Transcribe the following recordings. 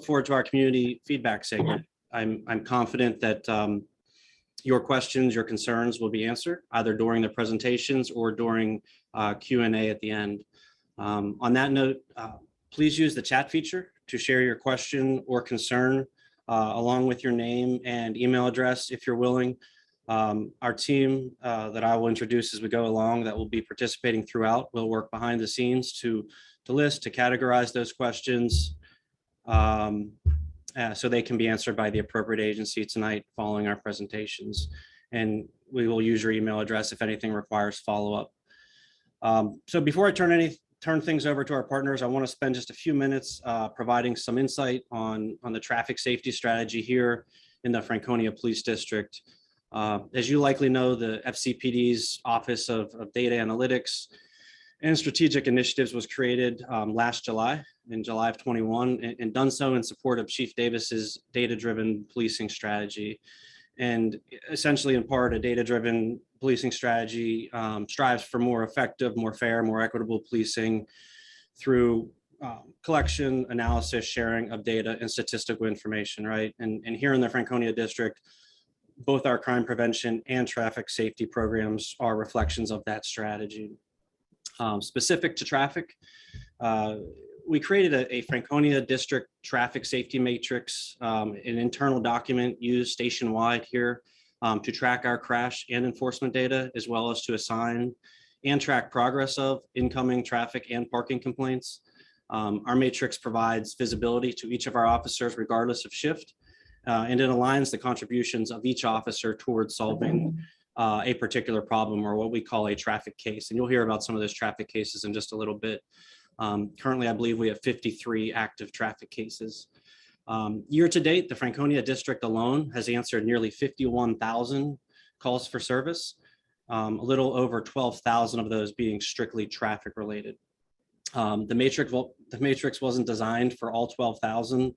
Forward to our community feedback segment. I'm confident that your questions, your concerns will be answered either during the presentations or during Q&A at the end. On that note, please use the chat feature to share your question or concern along with your name and email address if you're willing. Our team that I will introduce as we go along that will be participating throughout will work behind the scenes to list, to categorize those questions so they can be answered by the appropriate agency tonight following our presentations. And we will use your email address if anything requires follow-up. So before I turn things over to our partners, I want to spend just a few minutes providing some insight on the traffic safety strategy here in the Franconia Police District. As you likely know, the FCPD's Office of Data Analytics and Strategic Initiatives was created last July, in July of 21, and done so in support of Chief Davis's data-driven policing strategy. And essentially, in part, a data-driven policing strategy strives for more effective, more fair, more equitable policing through collection, analysis, sharing of data and statistical information, right? And here in the Franconia District, both our crime prevention and traffic safety programs are reflections of that strategy. Specific to traffic, we created a Franconia District traffic safety matrix, an internal document used statewide here to track our crash and enforcement data, as well as to assign and track progress of incoming traffic and parking complaints. Our matrix provides visibility to each of our officers regardless of shift, and it aligns the contributions of each officer towards solving a particular problem, or what we call a traffic case. And you'll hear about some of those traffic cases in just a little bit. Currently, I believe we have 53 active traffic cases. Year to date, the Franconia District alone has answered nearly 51,000 calls for service, a little over 12,000 of those being strictly traffic related. The matrix wasn't designed for all 12,000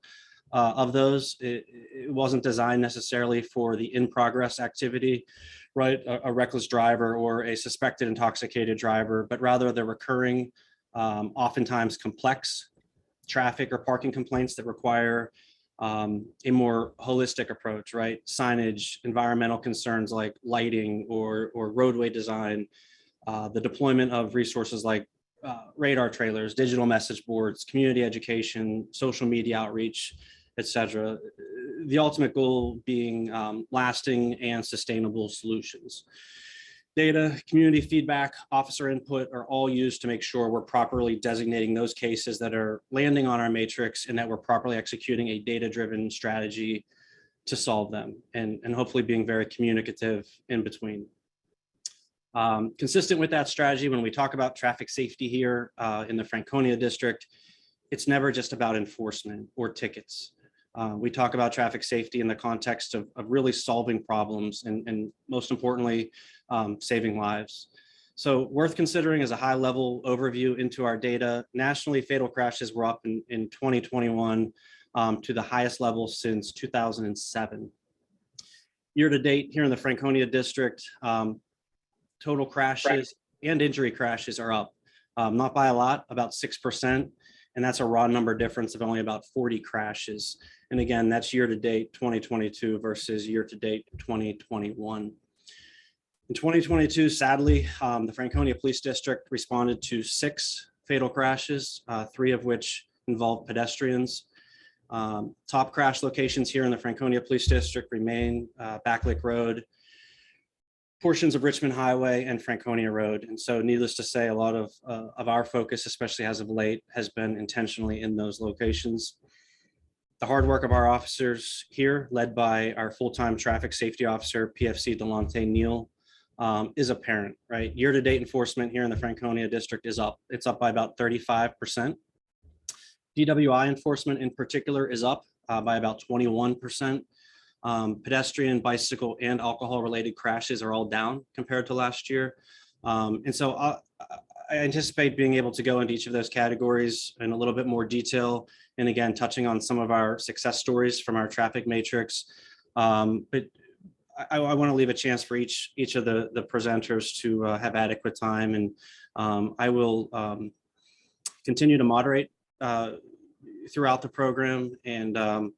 of those. It wasn't designed necessarily for the in-progress activity, right? A reckless driver or a suspected intoxicated driver, but rather the recurring, oftentimes complex traffic or parking complaints that require a more holistic approach, right? Signage, environmental concerns like lighting or roadway design, the deployment of resources like radar trailers, digital message boards, community education, social media outreach, etc. The ultimate goal being lasting and sustainable solutions. Data, community feedback, officer input are all used to make sure we're properly designating those cases that are landing on our matrix and that we're properly executing a data-driven strategy to solve them, and hopefully being very communicative in between. Consistent with that strategy, when we talk about traffic safety here in the Franconia District, it's never just about enforcement or tickets. We talk about traffic safety in the context of really solving problems and most importantly, saving lives. So worth considering as a high level overview into our data. Nationally, fatal crashes were up in 2021 to the highest level since 2007. Year to date here in the Franconia District, total crashes and injury crashes are up, not by a lot, about 6%. And that's a raw number difference of only about 40 crashes. And again, that's year to date 2022 versus year to date 2021. In 2022, sadly, the Franconia Police District responded to 6 fatal crashes, 3 of which involved pedestrians. Top crash locations here in the Franconia Police District remain Backlick Road, portions of Richmond Highway, and Franconia Road. And so needless to say, a lot of our focus, especially as of late, has been intentionally in those locations. The hard work of our officers here, led by our full-time traffic safety officer, PFC Delonte Neal, is apparent, right? Year-to-date enforcement here in the Franconia District is up. It's up by about 35%. DWI enforcement in particular is up by about 21%. Pedestrian, bicycle, and alcohol-related crashes are all down compared to last year. And so I anticipate being able to go into each of those categories in a little bit more detail. And again, touching on some of our success stories from our traffic matrix. But I want to leave a chance for each of the presenters to have adequate time. And I will continue to moderate throughout the program. And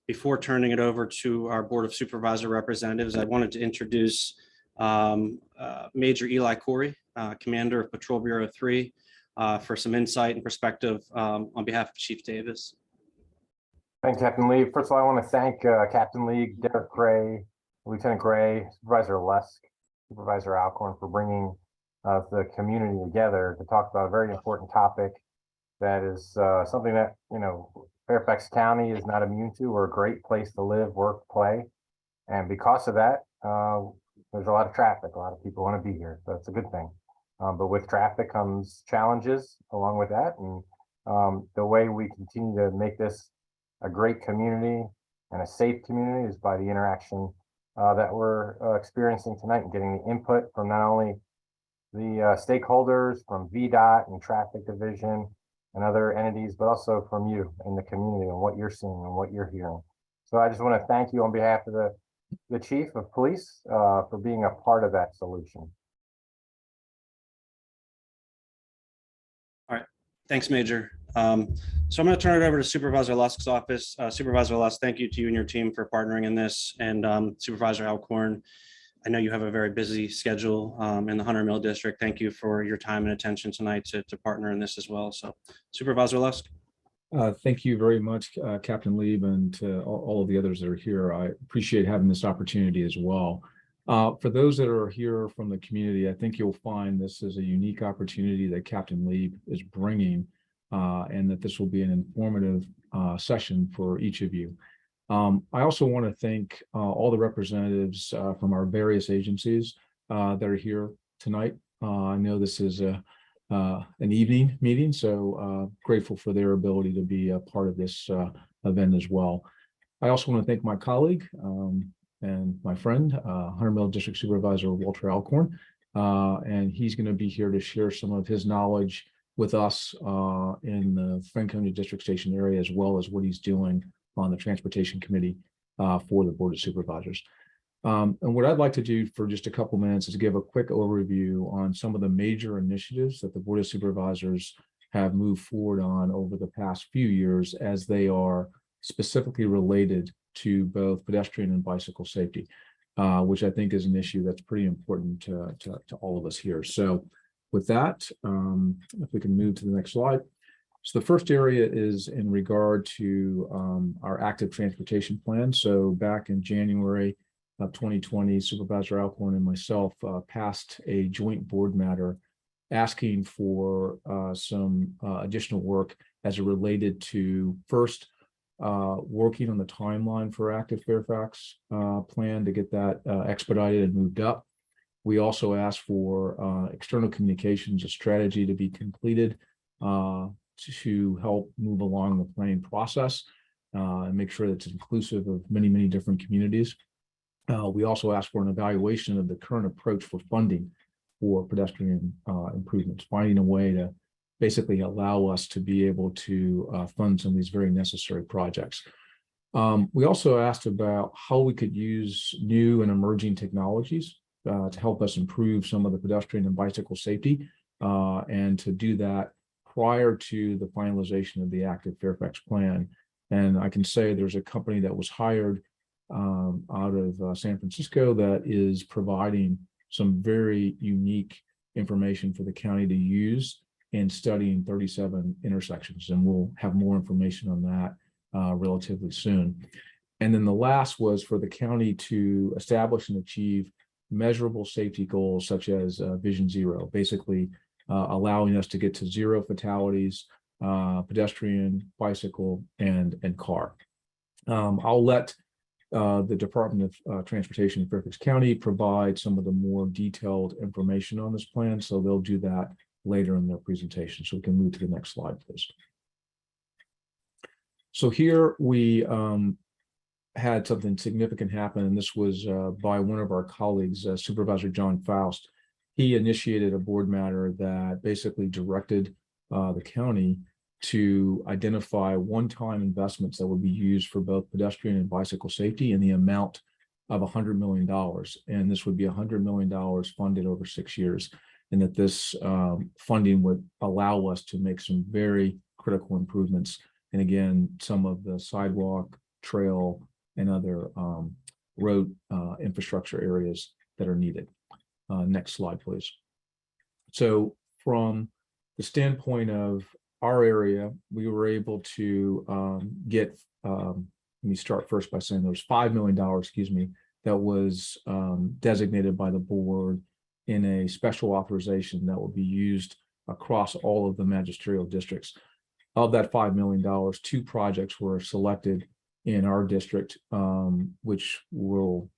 before turning it over to our Board of Supervisor representatives, I wanted to introduce Major Eli Corey, Commander of Patrol Bureau 3, for some insight and perspective on behalf of Chief Davis. Thank you, Captain Lee. First of all, I want to thank Captain Lee, Derek Gray, Lieutenant Gray, Supervisor Lusk, Supervisor Alcorn for bringing the community together to talk about a very important topic that is something that, Fairfax County is not immune to. We're a great place to live, work, play. And because of that, there's a lot of traffic. A lot of people want to be here. So that's a good thing. But with traffic comes challenges along with that. And the way we continue to make this a great community and a safe community is by the interaction that we're experiencing tonight, and getting the input from not only the stakeholders from VDOT and Traffic Division and other entities, but also from you in the community and what you're seeing and what you're hearing. So I just want to thank you on behalf of the Chief of Police for being a part of that solution. All right, thanks, Major. So I'm going to turn it over to Supervisor Lusk's office. Supervisor Lusk, thank you to you and your team for partnering in this. And Supervisor Alcorn, I know you have a very busy schedule in the Hunter Mill District. Thank you for your time and attention tonight to partner in this as well. So Supervisor Lusk. Thank you very much, Captain Lieb, and to all of the others that are here. I appreciate having this opportunity as well. For those that are here from the community, I think you'll find this is a unique opportunity that Captain Lieb is bringing, and that this will be an informative session for each of you. I also want to thank all the representatives from our various agencies that are here tonight. I know this is an evening meeting, so grateful for their ability to be a part of this event as well. I also want to thank my colleague and my friend, Hunter Mill District Supervisor Walter Alcorn, and he's going to be here to share some of his knowledge with us in the Franconia District Station area, as well as what he's doing on the Transportation Committee for the Board of Supervisors. And what I'd like to do for just a couple minutes is give a quick overview on some of the major initiatives that the Board of Supervisors have moved forward on over the past few years, as they are specifically related to both pedestrian and bicycle safety, which I think is an issue that's pretty important to all of us here. So with that, if we can move to the next slide. So the first area is in regard to our active transportation plan. So back in January of 2020, Supervisor Alcorn and myself passed a joint board matter asking for some additional work as it related to first working on the timeline for active Fairfax plan to get that expedited and moved up. We also asked for external communications, a strategy to be completed to help move along the planning process and make sure that it's inclusive of many, many different communities. We also asked for an evaluation of the current approach for funding for pedestrian improvements, finding a way to basically allow us to be able to fund some of these very necessary projects. We also asked about how we could use new and emerging technologies to help us improve some of the pedestrian and bicycle safety, and to do that prior to the finalization of the active Fairfax plan. And I can say there's a company that was hired out of San Francisco that is providing some very unique information for the county to use in studying 37 intersections. And we'll have more information on that relatively soon. And then the last was for the county to establish and achieve measurable safety goals, such as Vision Zero, basically allowing us to get to zero fatalities, pedestrian, bicycle, and car. I'll let the Department of Transportation in Fairfax County provide some of the more detailed information on this plan, so they'll do that later in their presentation. So we can move to the next slide, please. So here we had something significant happen, and this was by one of our colleagues, Supervisor John Faust. He initiated a board matter that basically directed the county to identify one-time investments that would be used for both pedestrian and bicycle safety in the amount of $100 million. And this would be $100 million funded over 6 years. And that this funding would allow us to make some very critical improvements and again, some of the sidewalk, trail, and other road infrastructure areas that are needed. Next slide, please. So from the standpoint of our area, we were able to get, let me start first by saying there was $5 million, excuse me, that was designated by the board in a special authorization that will be used across all of the magisterial districts. Of that $5 million, 2 projects were selected in our district, which will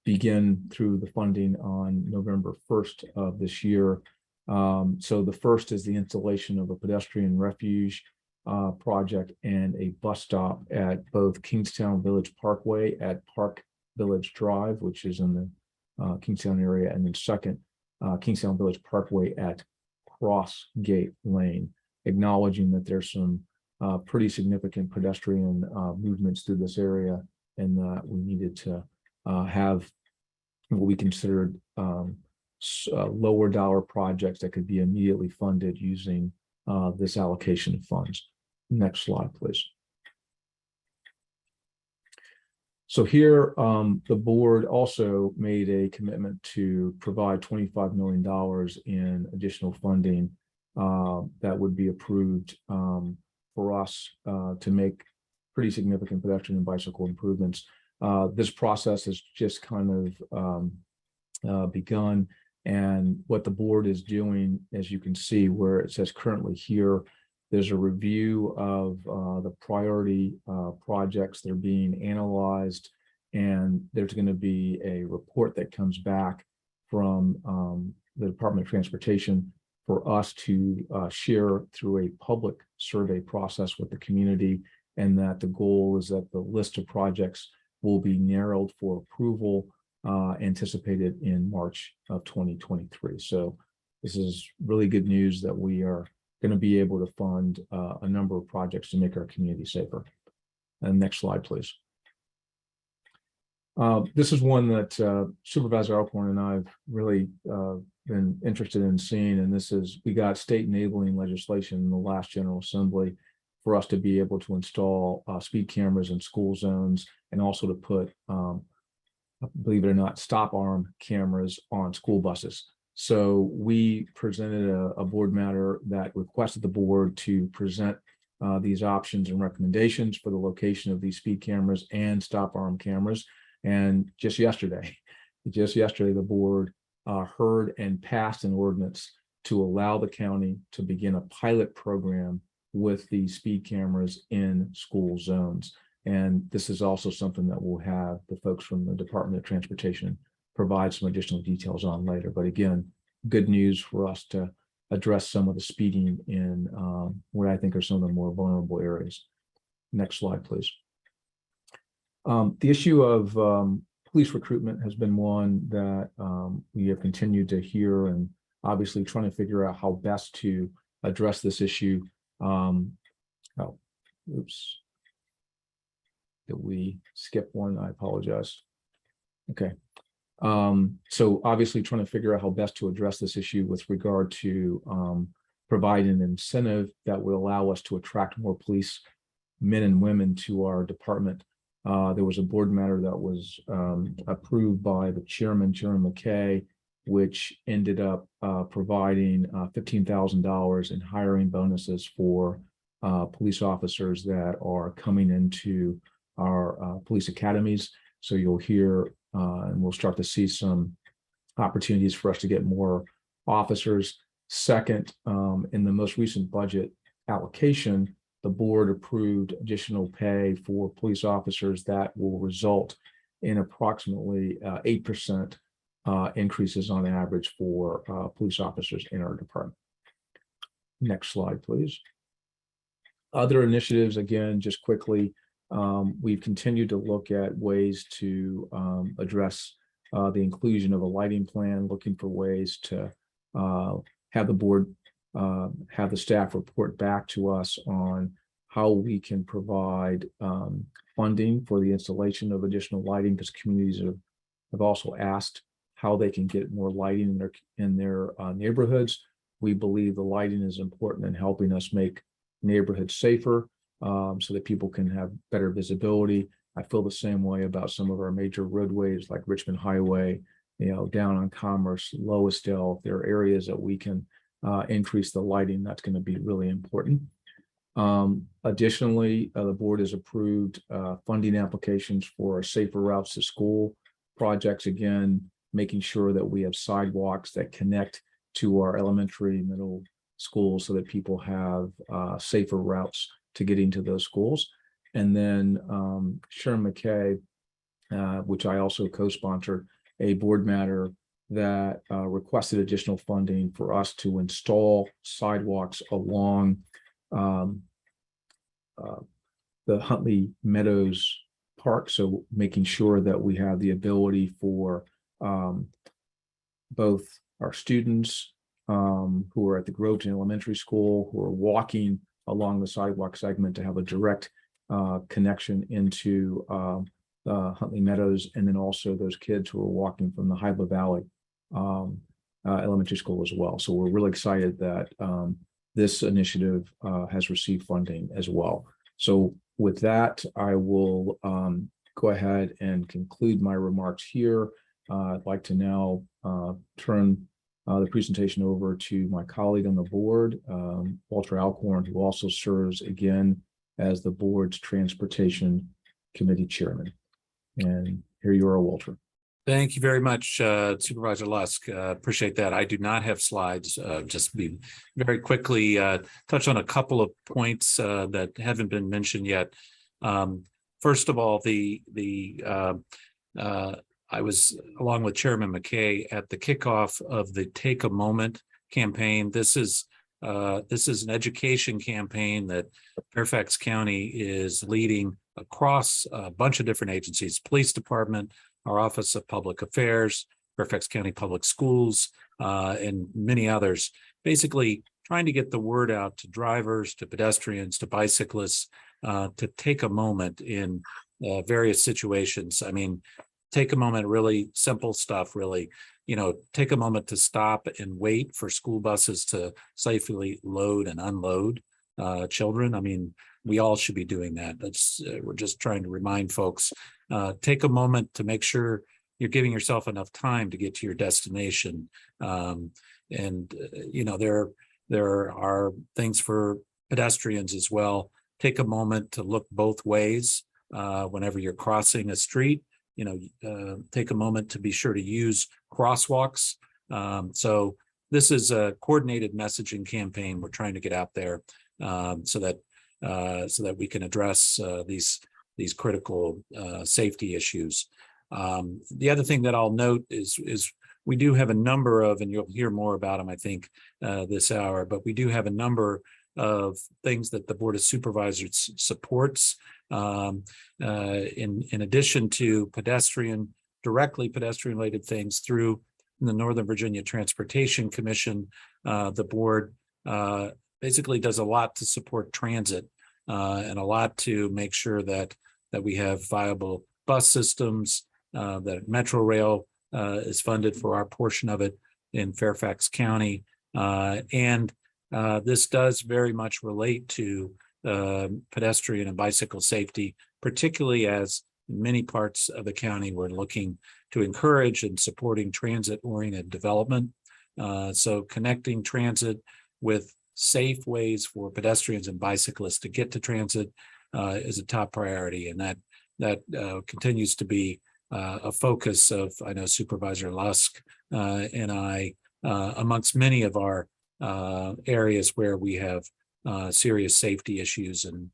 begin through the funding on November 1st of this year. So the first is the installation of a pedestrian refuge project and a bus stop at both Kingstown Village Parkway at Park Village Drive, which is in the Kingstown area, and then second, Kingstown Village Parkway at Cross Gate Lane, acknowledging that there's some pretty significant pedestrian movements through this area, and that we needed to have what we considered lower dollar projects that could be immediately funded using this allocation of funds. Next slide, please. So here, the board also made a commitment to provide $25 million in additional funding that would be approved for us to make pretty significant pedestrian and bicycle improvements. This process has just kind of begun, and what the board is doing, as you can see where it says currently here, there's a review of the priority projects that are being analyzed, and there's going to be a report that comes back from the Department of Transportation for us to share through a public survey process with the community, and that the goal is that the list of projects will be narrowed for approval anticipated in March of 2023. So this is really good news that we are going to be able to fund a number of projects to make our community safer. And next slide, please. This is one that Supervisor Alcorn and I have really been interested in seeing, and this is, we got state enabling legislation in the last General Assembly for us to be able to install speed cameras in school zones, and also to put, believe it or not, stop arm cameras on school buses. So we presented a board matter that requested the board to present these options and recommendations for the location of these speed cameras and stop arm cameras. And just yesterday, the board heard and passed an ordinance to allow the county to begin a pilot program with the speed cameras in school zones. And this is also something that we'll have the folks from the Department of Transportation provide some additional details on later. But again, good news for us to address some of the speeding in what I think are some of the more vulnerable areas. Next slide, please. The issue of police recruitment has been one that we have continued to hear, and obviously trying to figure out how best to address this issue. Did we skip one? I apologize. Okay. So obviously trying to figure out how best to address this issue with regard to provide an incentive that would allow us to attract more police men and women to our department. There was a board matter that was approved by the chairman, Chairman McKay, which ended up providing $15,000 in hiring bonuses for police officers that are coming into our police academies. So you'll hear, and we'll start to see some opportunities for us to get more officers. Second, in the most recent budget allocation, the board approved additional pay for police officers that will result in approximately 8% increases on average for police officers in our department. Next slide, please. Other initiatives, again, just quickly, we've continued to look at ways to address the inclusion of a lighting plan, looking for ways to have the board, have the staff report back to us on how we can provide funding for the installation of additional lighting, because communities have also asked how they can get more lighting in their neighborhoods. We believe the lighting is important in helping us make neighborhoods safer, so that people can have better visibility. I feel the same way about some of our major roadways like Richmond Highway, down on Commerce, Loisdale. If there are areas that we can increase the lighting, that's going to be really important. Additionally, the board has approved funding applications for safer routes to school projects, again, making sure that we have sidewalks that connect to our elementary, middle schools so that people have safer routes to getting to those schools. And then Sharon McKay, which I also co-sponsored, a board matter that requested additional funding for us to install sidewalks along the Huntley Meadows Park. So making sure that we have the ability for both our students who are at the Groveton Elementary School, who are walking along the sidewalk segment, to have a direct connection into Huntley Meadows, and then also those kids who are walking from the Hybla Valley Elementary School as well. So we're really excited that this initiative has received funding as well. So with that, I will go ahead and conclude my remarks here. I'd like to now turn the presentation over to my colleague on the board, Walter Alcorn, who also serves again as the board's Transportation Committee Chairman. And here you are, Walter. Thank you very much, Supervisor Lusk. Appreciate that. I do not have slides. Just be very quickly touch on a couple of points that haven't been mentioned yet. First of all, I was along with Chairman McKay at the kickoff of the Take a Moment campaign. This is an education campaign that Fairfax County is leading across a bunch of different agencies: Police Department, our Office of Public Affairs, Fairfax County Public Schools, and many others. Basically, trying to get the word out to drivers, to pedestrians, to bicyclists, to take a moment in various situations. I mean, take a moment, really simple stuff, really. Take a moment to stop and wait for school buses to safely load and unload children. I mean, we all should be doing that. We're just trying to remind folks, take a moment to make sure you're giving yourself enough time to get to your destination. There are things for pedestrians as well. Take a moment to look both ways whenever you're crossing a street. Take a moment to be sure to use crosswalks. So this is a coordinated messaging campaign we're trying to get out there so that we can address these critical safety issues. The other thing that I'll note is we do have a number of, and you'll hear more about them, I think, this hour, but we do have a number of things that the Board of Supervisors supports. In addition to directly pedestrian related things through the Northern Virginia Transportation Commission, the board basically does a lot to support transit and a lot to make sure that we have viable bus systems, that Metro Rail is funded for our portion of it in Fairfax County. And this does very much relate to pedestrian and bicycle safety, particularly as in many parts of the county we're looking to encourage and supporting transit-oriented development. So connecting transit with safe ways for pedestrians and bicyclists to get to transit is a top priority, and that continues to be a focus of, I know, Supervisor Lusk and I, amongst many of our areas where we have serious safety issues and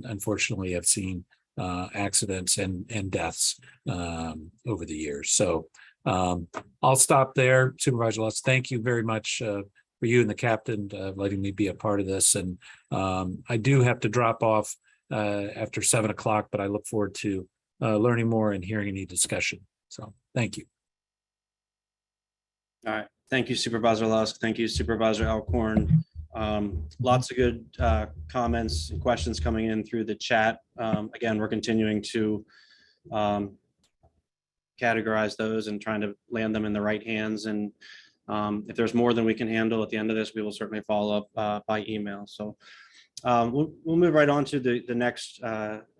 unfortunately have seen accidents and deaths over the years. So I'll stop there. Supervisor Lusk, thank you very much for you and the captain letting me be a part of this. And I do have to drop off after 7 o'clock, but I look forward to learning more and hearing any discussion. So thank you. All right. Thank you, Supervisor Lusk. Thank you, Supervisor Alcorn. Lots of good comments and questions coming in through the chat. Again, we're continuing to categorize those and trying to land them in the right hands. And if there's more than we can handle at the end of this, we will certainly follow up by email. So We'll move right on to the next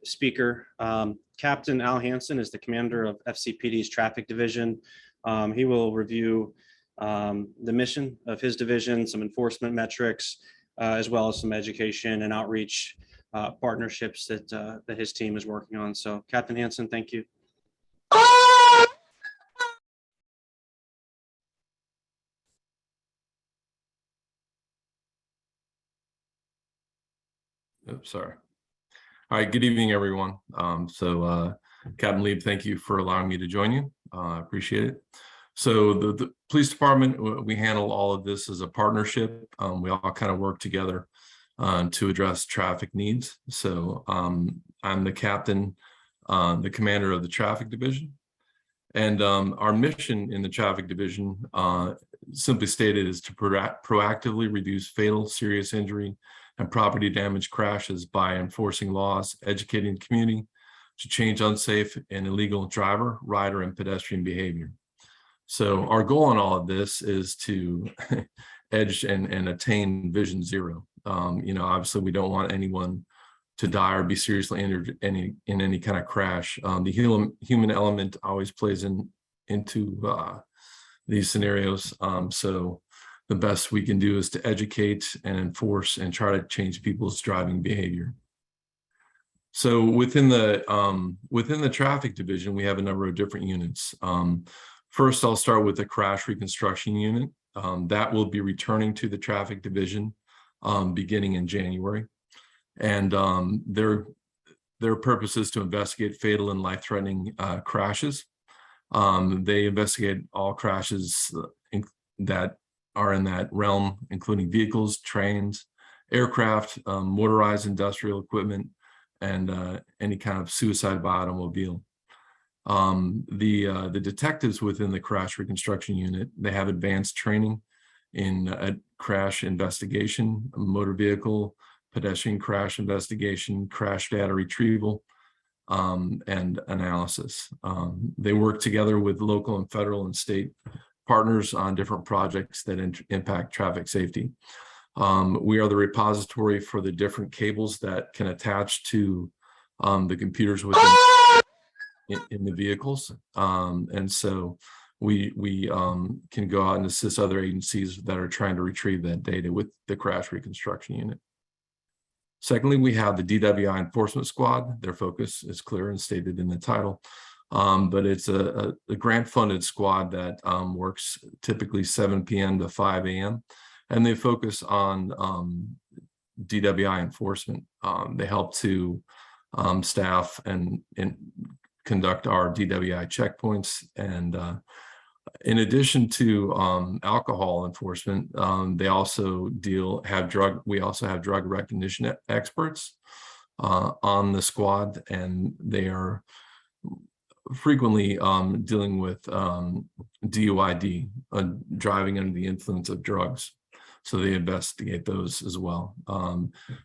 speaker. Captain Al Hansen is the commander of FCPD's Traffic Division. He will review the mission of his division, some enforcement metrics, as well as some education and outreach partnerships that his team is working on. So Captain Hansen, thank you. Oops, sorry. All right, good evening, everyone. Captain Lieb, thank you for allowing me to join you. I appreciate it. So the police department, we handle all of this as a partnership. We all kind of work together to address traffic needs. So I'm the captain, the commander of the traffic division. And our mission in the traffic division, simply stated, is to proactively reduce fatal, serious injury and property damage crashes by enforcing laws, educating the community to change unsafe and illegal driver, rider, and pedestrian behavior. So our goal in all of this is to edge and attain vision zero. Obviously we don't want anyone to die or be seriously injured in any kind of crash. The human element always plays into these scenarios. So the best we can do is to educate and enforce and try to change people's driving behavior. So within the traffic division, we have a number of different units. First, I'll start with the crash reconstruction unit. That will be returning to the traffic division beginning in January. And their purpose is to investigate fatal and life-threatening crashes. They investigate all crashes that are in that realm, including vehicles, trains, aircraft, motorized industrial equipment, and any kind of suicide by automobile. The detectives within the crash reconstruction unit, they have advanced training in crash investigation, motor vehicle, pedestrian crash investigation, crash data retrieval, and analysis. They work together with local and federal and state partners on different projects that impact traffic safety. We are the repository for the different cables that can attach to the computers within in the vehicles. And so we can go out and assist other agencies that are trying to retrieve that data with the crash reconstruction unit. Secondly, we have the DWI enforcement squad. Their focus is clear and stated in the title. But it's a grant-funded squad that works typically 7 p.m. to 5 a.m. And they focus on DWI enforcement. They help to staff and conduct our DWI checkpoints. And in addition to alcohol enforcement, they also we also have drug recognition experts on the squad, and they are frequently dealing with DUID, driving under the influence of drugs. So they investigate those as well.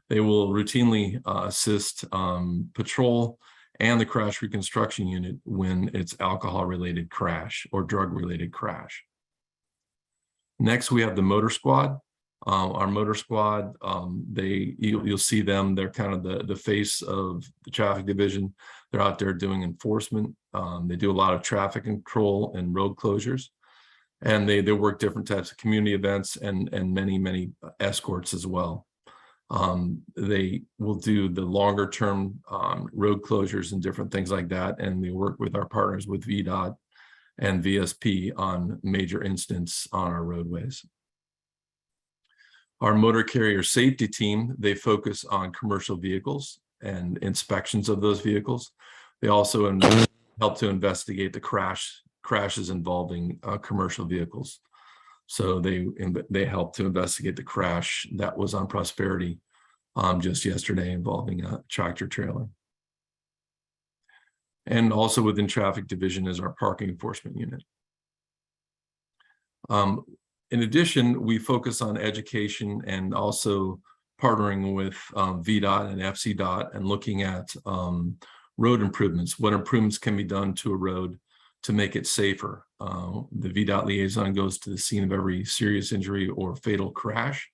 They will routinely assist patrol and the crash reconstruction unit when it's alcohol-related crash or drug-related crash. Next, we have the motor squad. Our motor squad, you'll see them, they're kind of the face of the traffic division. They're out there doing enforcement. They do a lot of traffic control and road closures. And they work different types of community events and many escorts as well. They will do the longer term road closures and different things like that. And they work with our partners with VDOT and VSP on major incidents on our roadways. Our motor carrier safety team, they focus on commercial vehicles and inspections of those vehicles. They also help to investigate the crashes involving commercial vehicles. So they helped to investigate the crash that was on Prosperity just yesterday involving a tractor trailer. And also within traffic division is our parking enforcement unit. In addition, we focus on education and also partnering with VDOT and FCDOT and looking at road improvements, what improvements can be done to a road to make it safer. The VDOT liaison goes to the scene of every serious injury or fatal crash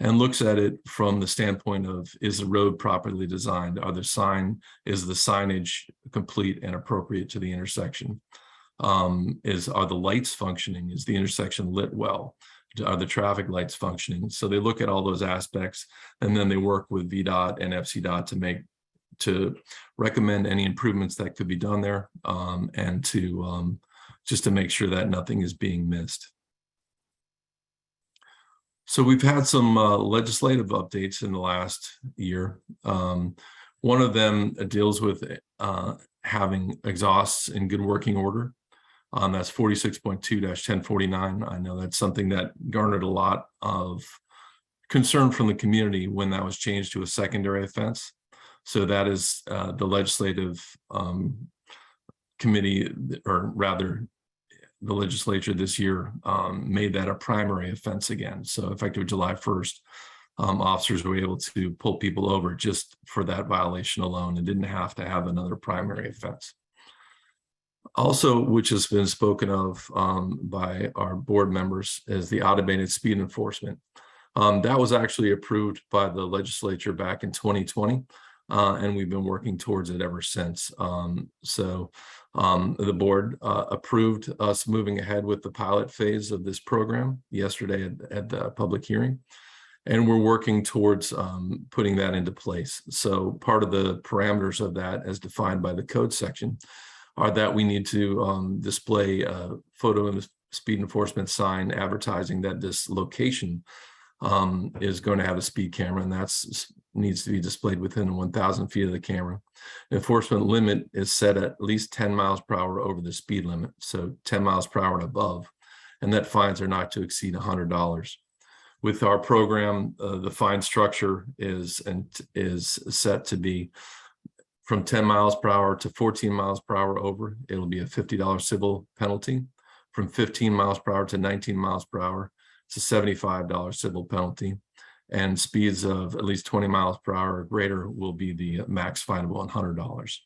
and looks at it from the standpoint of, is the road properly designed? Is the signage complete and appropriate to the intersection? Are the lights functioning? Is the intersection lit well? Are the traffic lights functioning? So they look at all those aspects, and then they work with VDOT and FCDOT to recommend any improvements that could be done there, and to just to make sure that nothing is being missed. So we've had some legislative updates in the last year. One of them deals with having exhausts in good working order. That's 46.2-1049. I know that's something that garnered a lot of concern from the community when that was changed to a secondary offense. So that is the legislative committee, or rather the legislature this year made that a primary offense again. So effective July 1st, officers were able to pull people over just for that violation alone and didn't have to have another primary offense. Also, which has been spoken of by our board members, is the automated speed enforcement. That was actually approved by the legislature back in 2020, and we've been working towards it ever since. The board approved us moving ahead with the pilot phase of this program yesterday at the public hearing, and we're working towards putting that into place. So part of the parameters of that, as defined by the code section, are that we need to display a photo and speed enforcement sign advertising that this location is going to have a speed camera, and that's needs to be displayed within 1,000 feet of the camera. Enforcement limit is set at least 10 miles per hour over the speed limit, so 10 miles per hour and above, and that fines are not to exceed $100. With our program, the fine structure is set to be from 10 miles per hour to 14 miles per hour over. It'll be a $50 civil penalty. From 15 miles per hour to 19 miles per hour, it's a $75 civil penalty. And speeds of at least 20 miles per hour or greater will be the max fineable $100.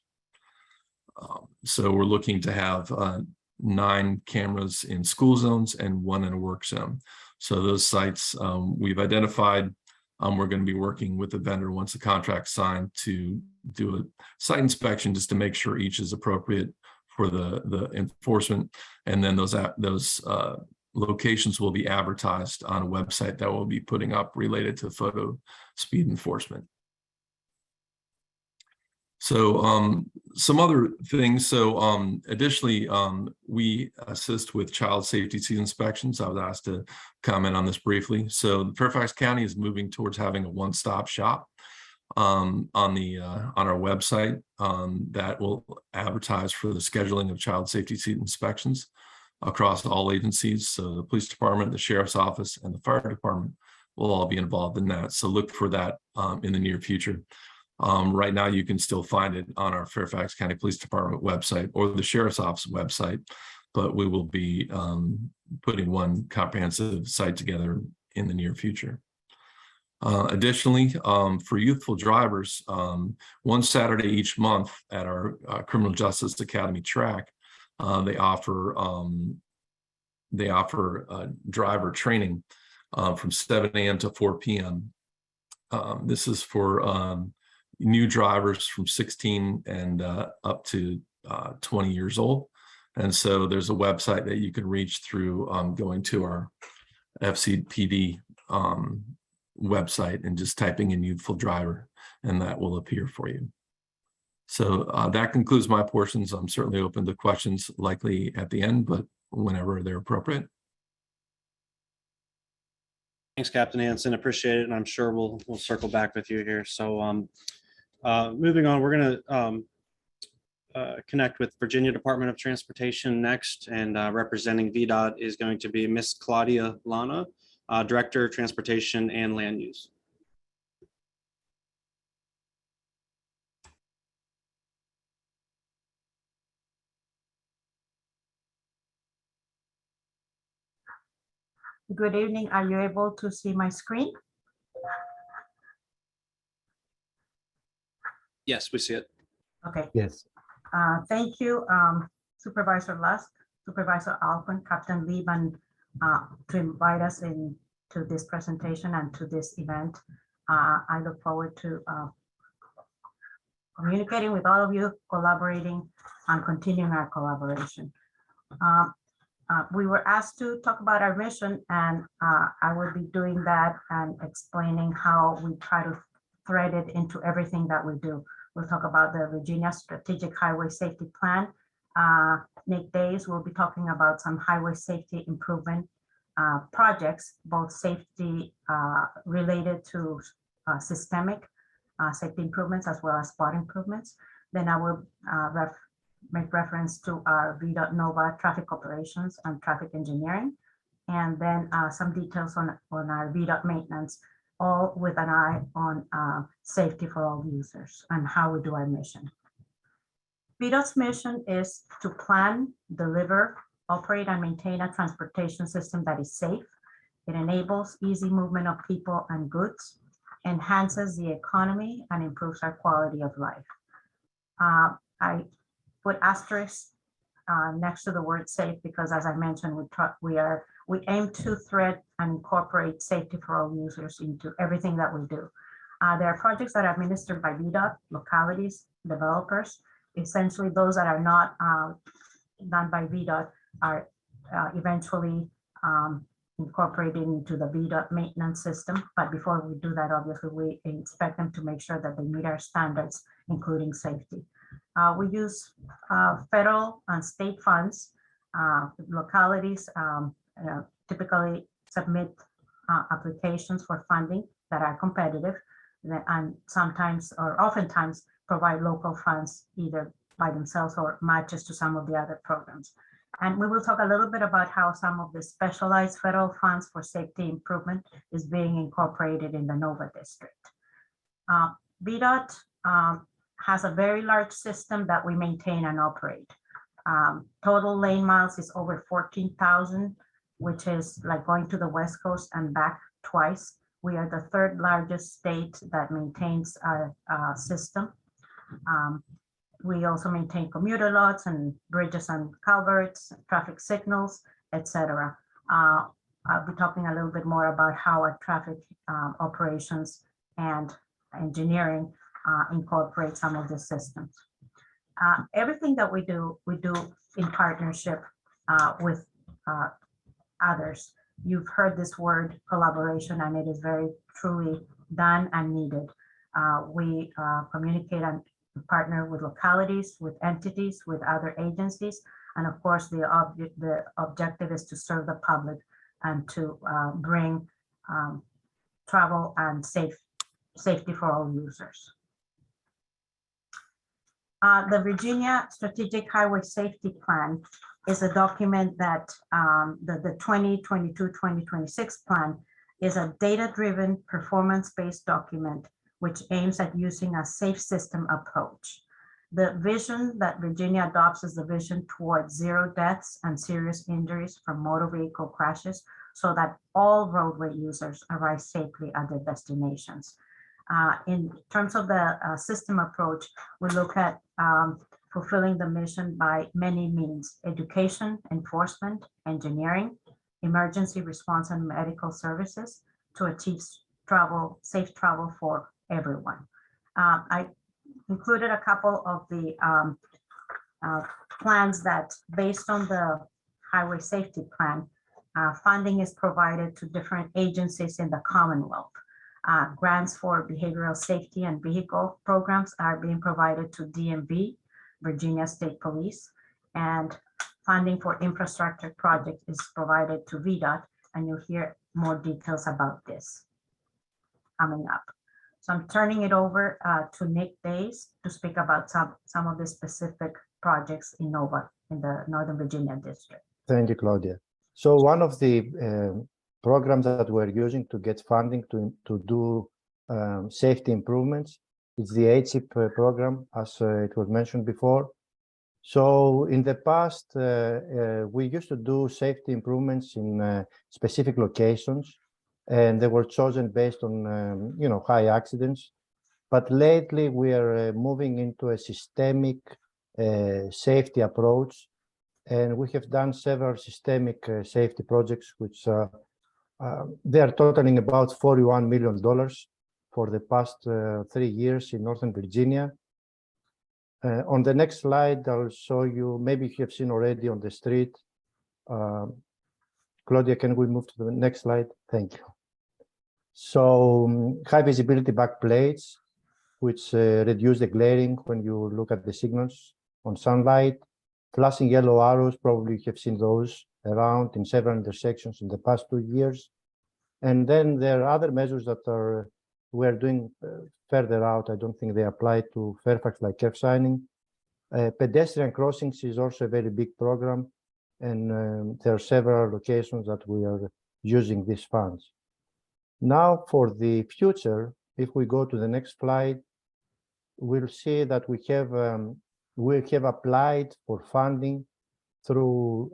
So we're looking to have 9 cameras in school zones and 1 in a work zone. So those sites we've identified. We're going to be working with the vendor once the contract's signed to do a site inspection just to make sure each is appropriate for the enforcement. And then those locations will be advertised on a website that we'll be putting up related to photo speed enforcement. So some other things. So additionally, we assist with child safety seat inspections. I was asked to comment on this briefly. So Fairfax County is moving towards having a one-stop shop on our website that will advertise for the scheduling of child safety seat inspections across all agencies. So the police department, the sheriff's office, and the fire department will all be involved in that. So look for that in the near future. Right now, you can still find it on our Fairfax County Police Department website or the Sheriff's Office website, but we will be putting one comprehensive site together in the near future. Additionally, for youthful drivers, one Saturday each month at our Criminal Justice Academy track, they offer driver training from 7 a.m. to 4 p.m. This is for new drivers from 16 and up to 20 years old. And so there's a website that you can reach through going to our FCPD website and just typing in youthful driver, and that will appear for you. So that concludes my portions. I'm certainly open to questions, likely at the end, but whenever they're appropriate. Thanks, Captain Hansen. Appreciate it, and I'm sure we'll circle back with you here. So moving on, we're going to connect with Virginia Department of Transportation next, and representing VDOT is going to be Miss Claudia Lana, Director of Transportation and Land Use. Good evening. Are you able to see my screen? Yes, we see it. Okay. Yes. Thank you, Supervisor Lusk, Supervisor Alcorn, Captain Lee, and to invite us in to this presentation and to this event. I look forward to communicating with all of you, collaborating, and continuing our collaboration. We were asked to talk about our mission, and I will be doing that and explaining how we try to thread it into everything that we do. We'll talk about the Virginia Strategic Highway Safety Plan. Nick Days will be talking about some highway safety improvement projects, both safety related to systemic safety improvements as well as spot improvements. Then I will make reference to our VDOT NOVA traffic operations and traffic engineering, and then some details on our VDOT maintenance, all with an eye on safety for all users and how we do our mission. VDOT's mission is to plan, deliver, operate, and maintain a transportation system that is safe. It enables easy movement of people and goods, enhances the economy, and improves our quality of life. I put asterisks next to the word safe because, as I mentioned, we aim to thread and incorporate safety for all users into everything that we do. There are projects that are administered by VDOT, localities, developers. Essentially, those that are not done by VDOT are eventually incorporated into the VDOT maintenance system. But before we do that, obviously, we inspect them to make sure that they meet our standards, including safety. We use federal and state funds. Localities typically submit applications for funding that are competitive, and sometimes or oftentimes provide local funds either by themselves or matches to some of the other programs. And we will talk a little bit about how some of the specialized federal funds for safety improvement is being incorporated in the NOVA district. VDOT has a very large system that we maintain and operate. Total lane miles is over 14,000, which is like going to the West Coast and back twice. We are the third largest state that maintains our system. We also maintain commuter lots and bridges and culverts, traffic signals, etc. I'll be talking a little bit more about how our traffic operations and engineering incorporate some of the systems. Everything that we do in partnership with others. You've heard this word collaboration, and it is very truly done and needed. We communicate and partner with localities, with entities, with other agencies, and of course the objective is to serve the public and to bring travel and safety for all users. The Virginia Strategic Highway Safety Plan is a document that the 2022-2026 plan is a data-driven, performance-based document which aims at using a safe system approach. The vision that Virginia adopts is the vision towards 0 deaths and serious injuries from motor vehicle crashes so that all roadway users arrive safely at their destinations. In terms of the system approach, we look at fulfilling the mission by many means: education, enforcement, engineering, emergency response, and medical services to achieve safe travel for everyone. I included a couple of the plans that, based on the Highway Safety Plan, funding is provided to different agencies in the Commonwealth. Grants for behavioral safety and vehicle programs are being provided to DMV, Virginia State Police, and funding for infrastructure projects is provided to VDOT, and you'll hear more details about this coming up. So I'm turning it over to Nick Days to speak about some of the specific projects in NOVA in the Northern Virginia district. Thank you, Claudia. So one of the programs that we're using to get funding to do safety improvements is the HIP program, as it was mentioned before. So in the past, we used to do safety improvements in specific locations, and they were chosen based on high accidents. But lately, we are moving into a systemic safety approach, and we have done several systemic safety projects, which They are totaling about $41 million for the past 3 years in Northern Virginia. On the next slide, I'll show you, maybe you have seen already on the street. Claudia, can we move to the next slide? Thank you. So high visibility back plates, which reduce the glaring when you look at the signals on sunlight. Flashing yellow arrows, probably you have seen those around in several intersections in the past 2 years. And then there are other measures that we're doing further out. I don't think they apply to Fairfax, like curb signing. Pedestrian crossings is also a very big program, and there are several locations that we are using these funds. Now for the future, if we go to the next slide, we'll see that we have applied for funding through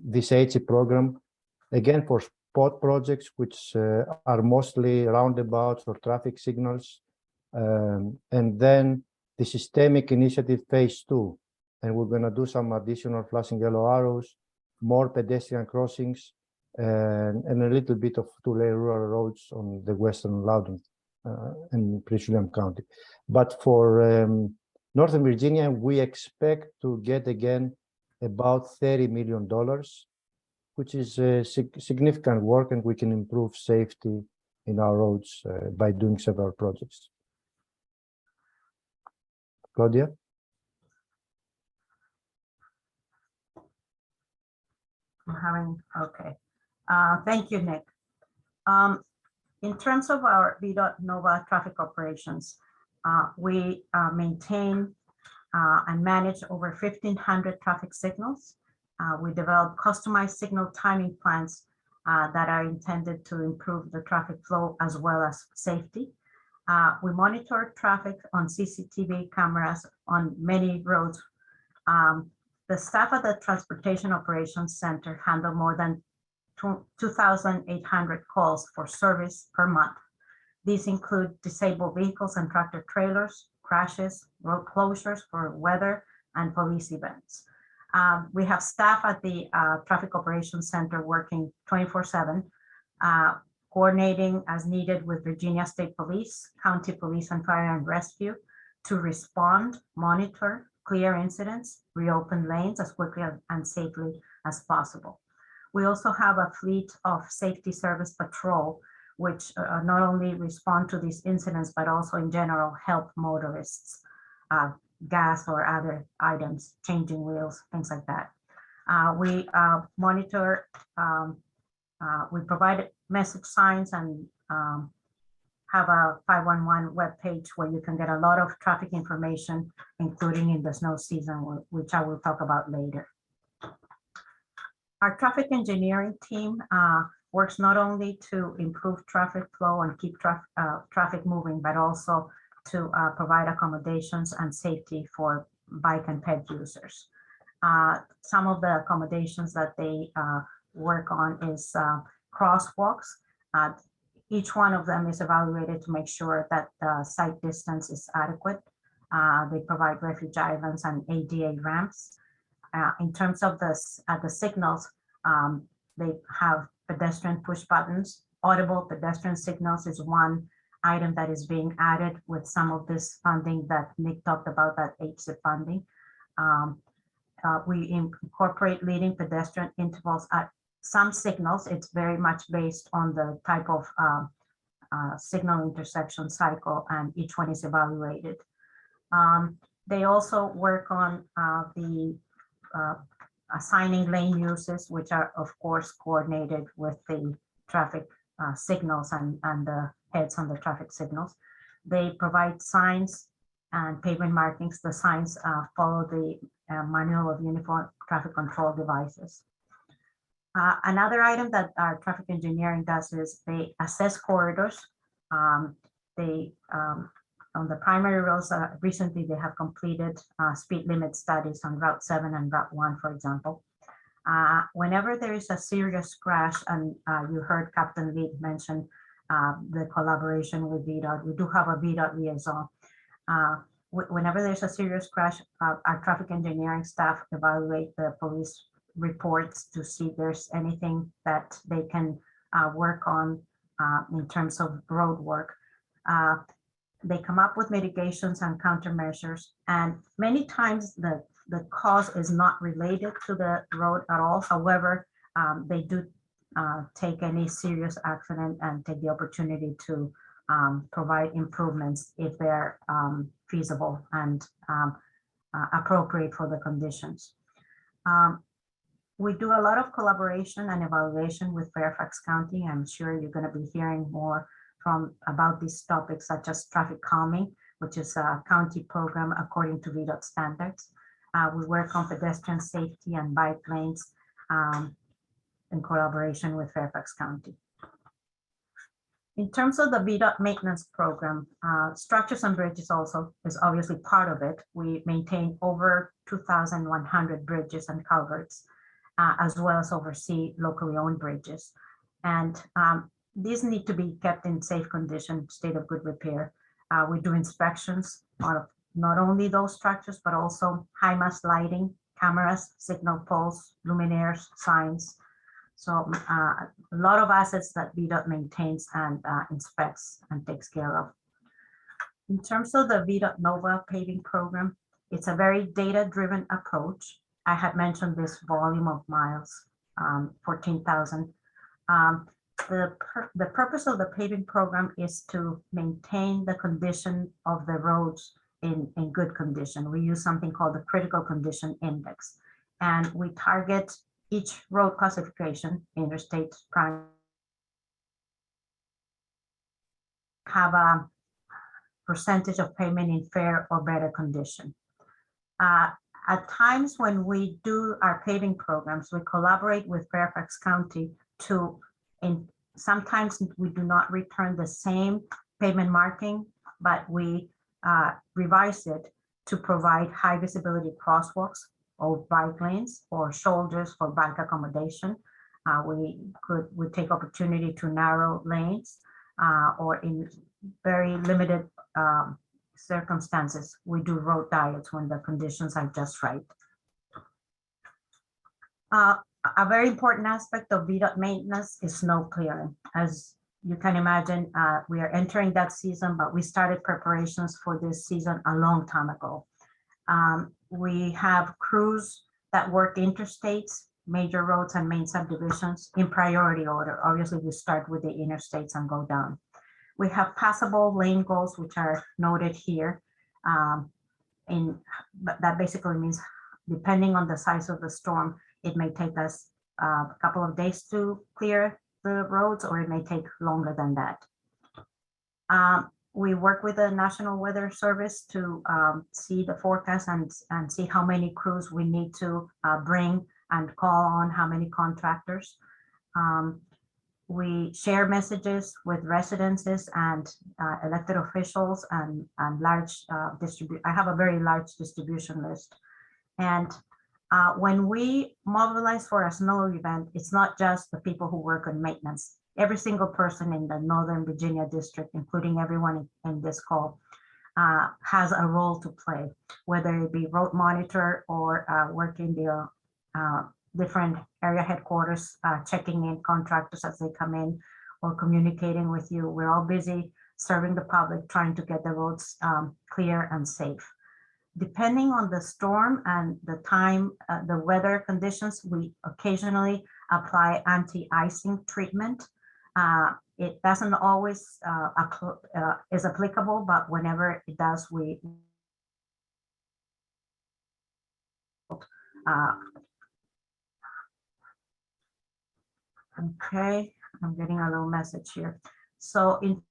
this HE program, again for spot projects, which are mostly roundabouts or traffic signals, and then the systemic initiative phase 2, and we're going to do some additional flashing yellow arrows, more pedestrian crossings, and a little bit of two-lane rural roads on the western Loudoun and Prince William County. But for Northern Virginia, we expect to get again about $30 million, which is significant work, and we can improve safety in our roads by doing several projects. Claudia? Okay. Thank you, Nick. In terms of our VDOT NOVA traffic operations, we maintain and manage over 1,500 traffic signals. We develop customized signal timing plans that are intended to improve the traffic flow as well as safety. We monitor traffic on CCTV cameras on many roads. The staff at the Transportation Operations Center handle more than 2,800 calls for service per month. These include disabled vehicles and tractor trailers, crashes, road closures for weather, and police events. We have staff at the Traffic Operations Center working 24/7, coordinating as needed with Virginia State Police, County Police, and Fire and Rescue to respond, monitor, clear incidents, reopen lanes as quickly and safely as possible. We also have a fleet of safety service patrol, which not only respond to these incidents, but also in general help motorists, gas or other items, changing wheels, things like that. We monitor, we provide message signs and have a 511 webpage where you can get a lot of traffic information, including in the snow season, which I will talk about later. Our traffic engineering team works not only to improve traffic flow and keep traffic moving, but also to provide accommodations and safety for bike and ped users. Some of the accommodations that they work on is crosswalks. Each one of them is evaluated to make sure that the sight distance is adequate. They provide refuge islands and ADA ramps. In terms of the signals, they have pedestrian push buttons. Audible pedestrian signals is one item that is being added with some of this funding that Nick talked about, that HSIP funding. We incorporate leading pedestrian intervals at some signals. It's very much based on the type of signal intersection cycle, and each one is evaluated. They also work on assigning lane uses, which are of course coordinated with the traffic signals and the heads on the traffic signals. They provide signs and pavement markings. The signs follow the manual of uniform traffic control devices. Another item that our traffic engineering does is they assess corridors. On the primary roads, recently they have completed speed limit studies on Route 7 and Route 1, for example. Whenever there is a serious crash, and you heard Captain Lee mention the collaboration with VDOT, we do have a VDOT liaison. Whenever there's a serious crash, our traffic engineering staff evaluate the police reports to see if there's anything that they can work on in terms of road work. They come up with mitigations and countermeasures, and many times the cause is not related to the road at all. However, they do take any serious action and take the opportunity to provide improvements if they're feasible and appropriate for the conditions. We do a lot of collaboration and evaluation with Fairfax County. I'm sure you're going to be hearing more about these topics, such as traffic calming, which is a county program according to VDOT standards. We work on pedestrian safety and bike lanes in collaboration with Fairfax County. In terms of the VDOT maintenance program, structures and bridges also is obviously part of it. We maintain over 2,100 bridges and culverts, as well as oversee locally owned bridges. And these need to be kept in safe condition, state of good repair. We do inspections of not only those structures, but also high mast lighting, cameras, signal poles, luminaires, signs. So a lot of assets that VDOT maintains and inspects and takes care of. In terms of the VDOT NOVA paving program, it's a very data-driven approach. I had mentioned this volume of miles, 14,000. The purpose of the paving program is to maintain the condition of the roads in good condition. We use something called the critical condition index, and we target each road classification, interstate, prime, have a percentage of pavement in fair or better condition. At times when we do our paving programs, we collaborate with Fairfax County sometimes we do not return the same pavement marking, but we revise it to provide high visibility crosswalks or bike lanes or shoulders for bike accommodation. We take opportunity to narrow lanes or in very limited circumstances, we do road diets when the conditions are just right. A very important aspect of VDOT maintenance is snow clearing. As you can imagine, we are entering that season, but we started preparations for this season a long time ago. We have crews that work interstates, major roads and main subdivisions in priority order. Obviously, we start with the interstates and go down. We have passable lane goals, which are noted here. That basically means depending on the size of the storm, it may take us a couple of days to clear the roads, or it may take longer than that. We work with the National Weather Service to see the forecast and see how many crews we need to bring and call on, how many contractors. We share messages with residences and elected officials and large I have a very large distribution list. And when we mobilize for a snow event, it's not just the people who work on maintenance. Every single person in the Northern Virginia district, including everyone in this call, has a role to play, whether it be road monitor or working the different area headquarters, checking in contractors as they come in or communicating with you. We're all busy serving the public, trying to get the roads clear and safe. Depending on the storm and the time, the weather conditions, we occasionally apply anti-icing treatment. It doesn't always is applicable, but whenever it does, we okay, I'm getting a little message here. So in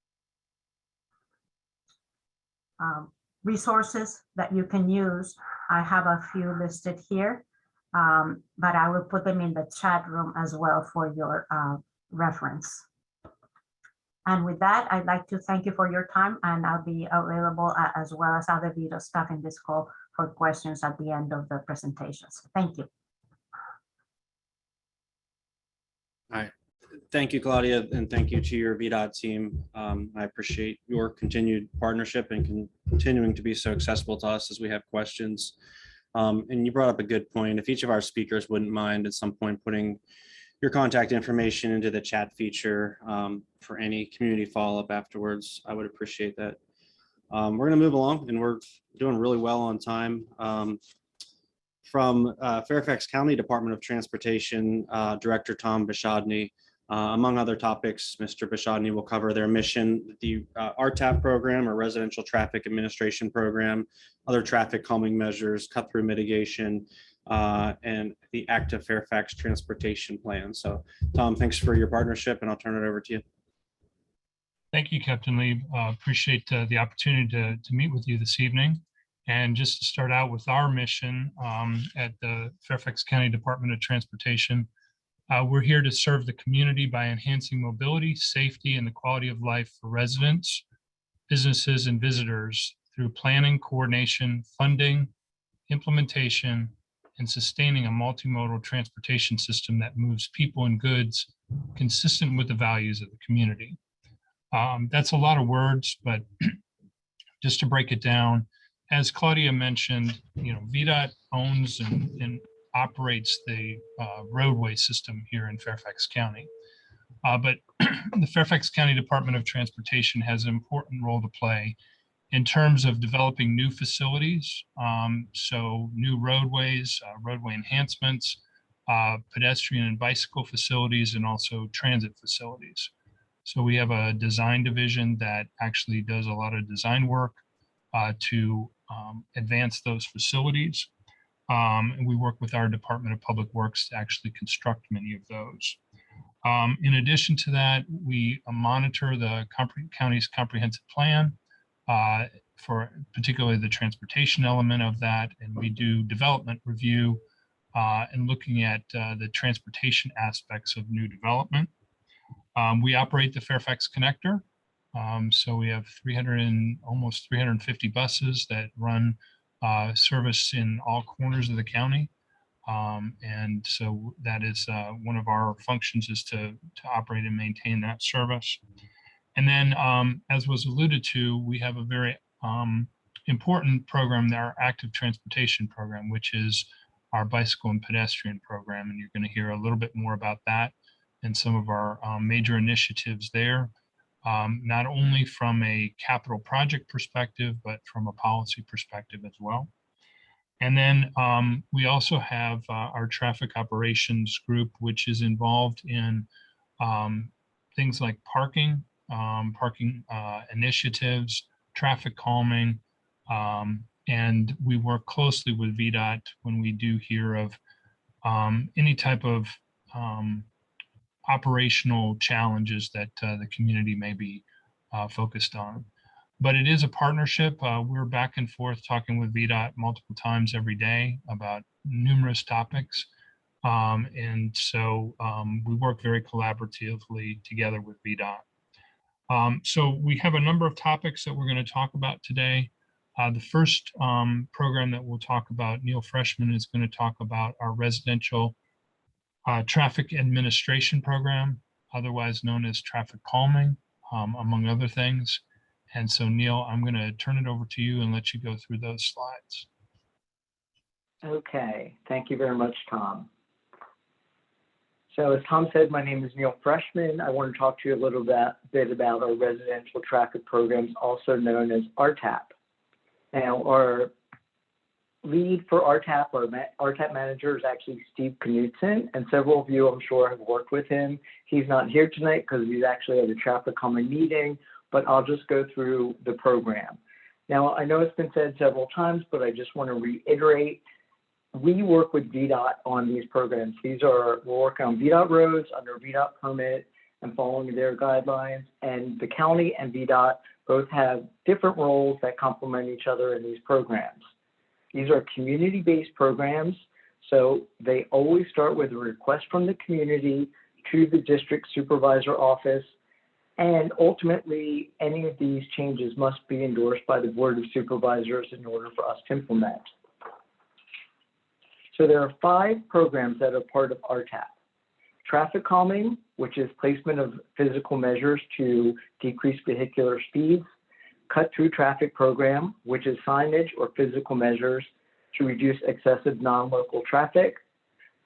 resources that you can use, I have a few listed here, but I will put them in the chat room as well for your reference. And with that, I'd like to thank you for your time, and I'll be available as well as other VDOT staff in this call for questions at the end of the presentations. Thank you. All right. Thank you, Claudia, and thank you to your VDOT team. I appreciate your continued partnership and continuing to be so accessible to us as we have questions. And you brought up a good point. If each of our speakers wouldn't mind at some point putting your contact information into the chat feature for any community follow-up afterwards. I would appreciate that. We're going to move along, and we're doing really well on time. From Fairfax County Department of Transportation, Director Tom Bishadny. Among other topics, Mr. Bishadny will cover their mission, the RTAP program, or Residential Traffic Administration Program, other traffic calming measures, cut-through mitigation, and the Active Fairfax Transportation Plan. So, Tom, thanks for your partnership, and I'll turn it over to you. Thank you, Captain Lee. Appreciate the opportunity to meet with you this evening. And just to start out with our mission at the Fairfax County Department of Transportation, we're here to serve the community by enhancing mobility, safety, and the quality of life for residents, businesses, and visitors through planning, coordination, funding, implementation, and sustaining a multimodal transportation system that moves people and goods consistent with the values of the community. That's a lot of words, but just to break it down, as Claudia mentioned, VDOT owns and operates the roadway system here in Fairfax County. But the Fairfax County Department of Transportation has an important role to play in terms of developing new facilities. So new roadways, roadway enhancements, pedestrian and bicycle facilities, and also transit facilities. So we have a design division that actually does a lot of design work to advance those facilities. And we work with our Department of Public Works to actually construct many of those. In addition to that, we monitor the county's comprehensive plan for particularly the transportation element of that. And we do development review and looking at the transportation aspects of new development. We operate the Fairfax Connector. So we have almost 350 buses that run service in all corners of the county. And so that is one of our functions, is to operate and maintain that service. And then, as was alluded to, we have a very important program, our Active Transportation Program, which is our bicycle and pedestrian program. And you're going to hear a little bit more about that and some of our major initiatives there. Not only from a capital project perspective, but from a policy perspective as well. And then we also have our traffic operations group, which is involved in things like parking initiatives, traffic calming, and we work closely with VDOT when we do hear of any type of operational challenges that the community may be focused on. But it is a partnership. We're back and forth talking with VDOT multiple times every day about numerous topics. And so we work very collaboratively together with VDOT. So we have a number of topics that we're going to talk about today. The first program that we'll talk about, Neil Freshman is going to talk about our residential traffic administration program, otherwise known as traffic calming, among other things. And so, Neil, I'm going to turn it over to you and let you go through those slides. Okay, thank you very much, Tom. So as Tom said, my name is Neil Freshman. I want to talk to you a little bit about our residential traffic programs, also known as RTAP. Now, our lead for RTAP, our RTAP manager, is actually Steve Knudsen, and several of you, I'm sure, have worked with him. He's not here tonight because he's actually at a traffic calming meeting, but I'll just go through the program. Now, I know it's been said several times, but I just want to reiterate, we work with VDOT on these programs. We're working on VDOT roads under VDOT permit and following their guidelines, and the county and VDOT both have different roles that complement each other in these programs. These are community-based programs, so they always start with a request from the community to the district supervisor office, and ultimately, any of these changes must be endorsed by the Board of Supervisors in order for us to implement. So there are 5 programs that are part of RTAP. Traffic calming, which is placement of physical measures to decrease vehicular speeds. Cut through traffic program, which is signage or physical measures to reduce excessive non-local traffic.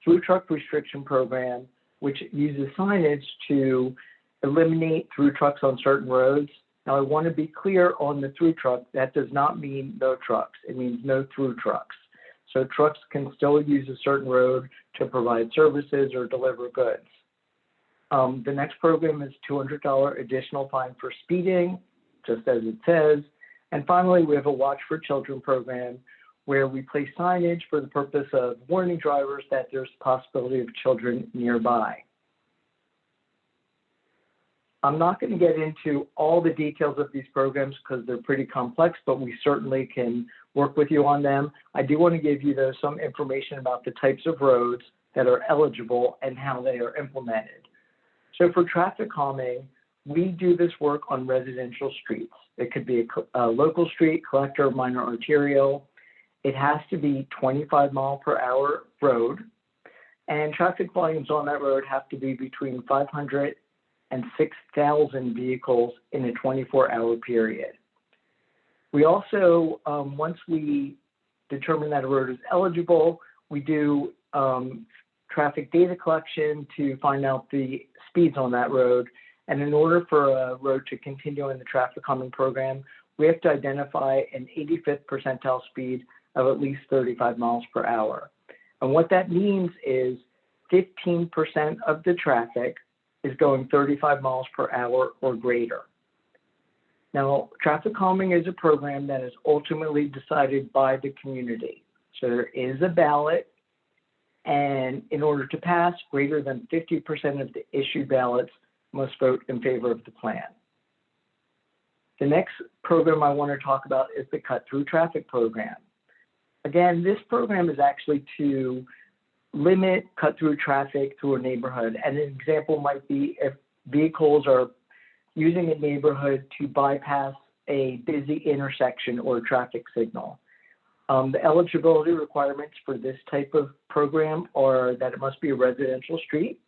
Through truck restriction program, which uses signage to eliminate through trucks on certain roads. Now, I want to be clear on the through truck. That does not mean no trucks. It means no through trucks. So trucks can still use a certain road to provide services or deliver goods. The next program is $200 additional fine for speeding, just as it says. And finally, we have a Watch for Children program where we place signage for the purpose of warning drivers that there's a possibility of children nearby. I'm not going to get into all the details of these programs because they're pretty complex, but we certainly can work with you on them. I do want to give you, though, some information about the types of roads that are eligible and how they are implemented. So for traffic calming, we do this work on residential streets. It could be a local street, collector, minor arterial. It has to be 25 mile per hour road, and traffic volumes on that road have to be between 500 and 6,000 vehicles in a 24-hour period. We also, once we determine that a road is eligible, we do traffic data collection to find out the speeds on that road. And in order for a road to continue in the traffic calming program, we have to identify an 85th percentile speed of at least 35 miles per hour. And what that means is 15% of the traffic is going 35 miles per hour or greater. Now, traffic calming is a program that is ultimately decided by the community. So there is a ballot, and in order to pass, greater than 50% of the issued ballots must vote in favor of the plan. The next program I want to talk about is the Cut Through Traffic program. Again, this program is actually to limit cut through traffic through a neighborhood. And an example might be if vehicles are using a neighborhood to bypass a busy intersection or traffic signal. The eligibility requirements for this type of program are that it must be a residential street,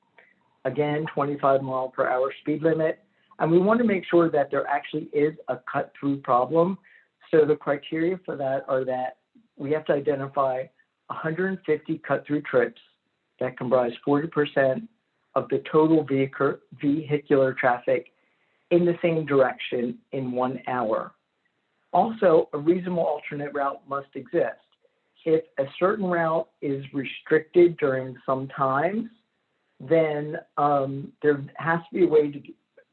again, 25 mile per hour speed limit. And we want to make sure that there actually is a cut through problem. So the criteria for that are that we have to identify 150 cut through trips that comprise 40% of the total vehicular traffic in the same direction in 1 hour. Also, a reasonable alternate route must exist. If a certain route is restricted during some times, then there has to be a way to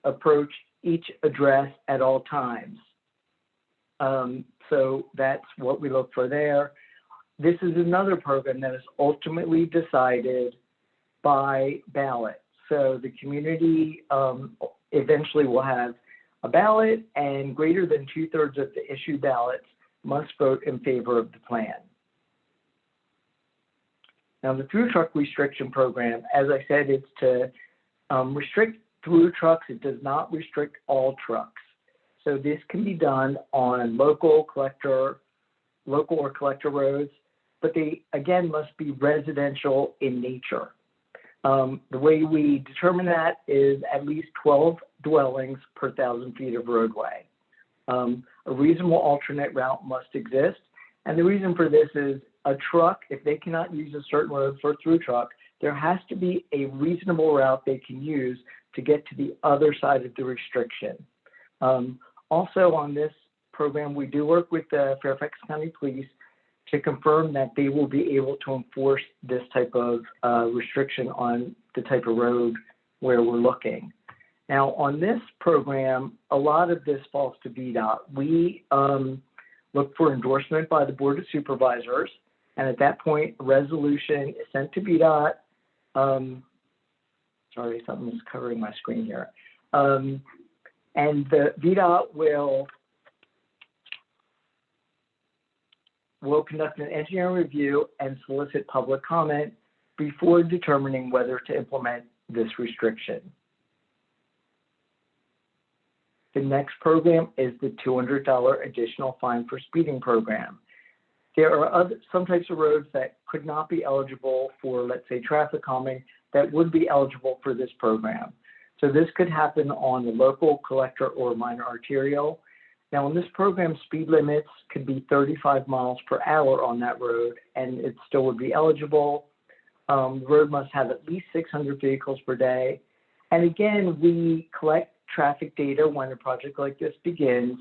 approach each address at all times. So that's what we look for there. This is another program that is ultimately decided by ballot. So the community eventually will have a ballot, and greater than 2/3 of the issued ballots must vote in favor of the plan. Now, the through truck restriction program, as I said, it's to restrict through trucks. It does not restrict all trucks. So this can be done on local or collector roads, but they, again, must be residential in nature. The way we determine that is at least 12 dwellings per 1,000 feet of roadway. A reasonable alternate route must exist. And the reason for this is a truck, if they cannot use a certain road for a through truck, there has to be a reasonable route they can use to get to the other side of the restriction. Also on this program, we do work with the Fairfax County Police to confirm that they will be able to enforce this type of restriction on the type of road where we're looking. Now, on this program, a lot of this falls to VDOT. We look for endorsement by the Board of Supervisors, and at that point, a resolution is sent to VDOT. Sorry, something's covering my screen here. And the VDOT will conduct an engineering review and solicit public comment before determining whether to implement this restriction. The next program is the $200 additional fine for speeding program. There are some types of roads that could not be eligible for, let's say, traffic calming that would be eligible for this program. So this could happen on the local, collector, or minor arterial. Now, in this program, speed limits could be 35 miles per hour on that road, and it still would be eligible. The road must have at least 600 vehicles per day. And again, we collect traffic data when a project like this begins,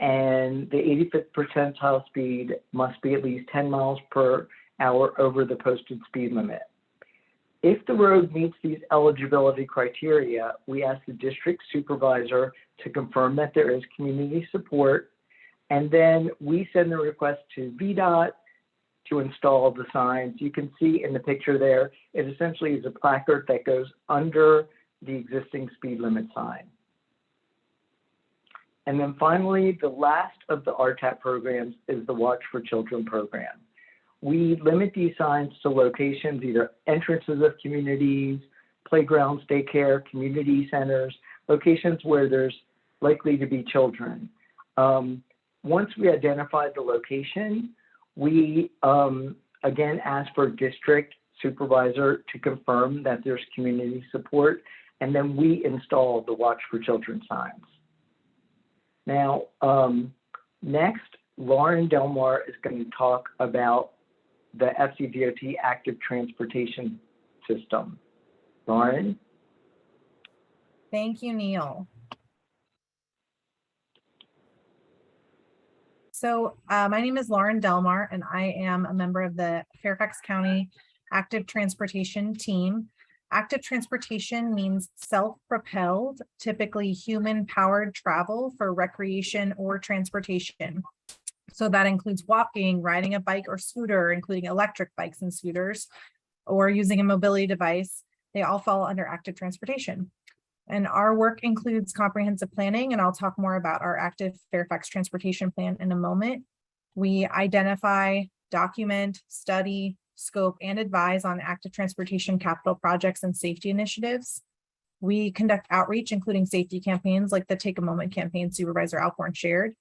and the 85th percentile speed must be at least 10 miles per hour over the posted speed limit. If the road meets these eligibility criteria, we ask the district supervisor to confirm that there is community support, and then we send the request to VDOT to install the signs. You can see in the picture there, it essentially is a placard that goes under the existing speed limit sign. And then finally, the last of the RTAP programs is the Watch for Children program. We limit these signs to locations, either entrances of communities, playgrounds, daycare, community centers, locations where there's likely to be children. Once we identify the location, we again ask for district supervisor to confirm that there's community support, and then we install the Watch for Children signs. Now, next, Lauren Delmar is going to talk about the FCDOT active transportation system. Lauren? Thank you, Neil. So my name is Lauren Delmar, and I am a member of the Fairfax County Active Transportation Team. Active transportation means self-propelled, typically human-powered travel for recreation or transportation. So that includes walking, riding a bike or scooter, including electric bikes and scooters, or using a mobility device. They all fall under active transportation. And our work includes comprehensive planning, and I'll talk more about our active Fairfax transportation plan in a moment. We identify, document, study, scope, and advise on active transportation capital projects and safety initiatives. We conduct outreach, including safety campaigns like the Take a Moment campaign Supervisor Alcorn shared.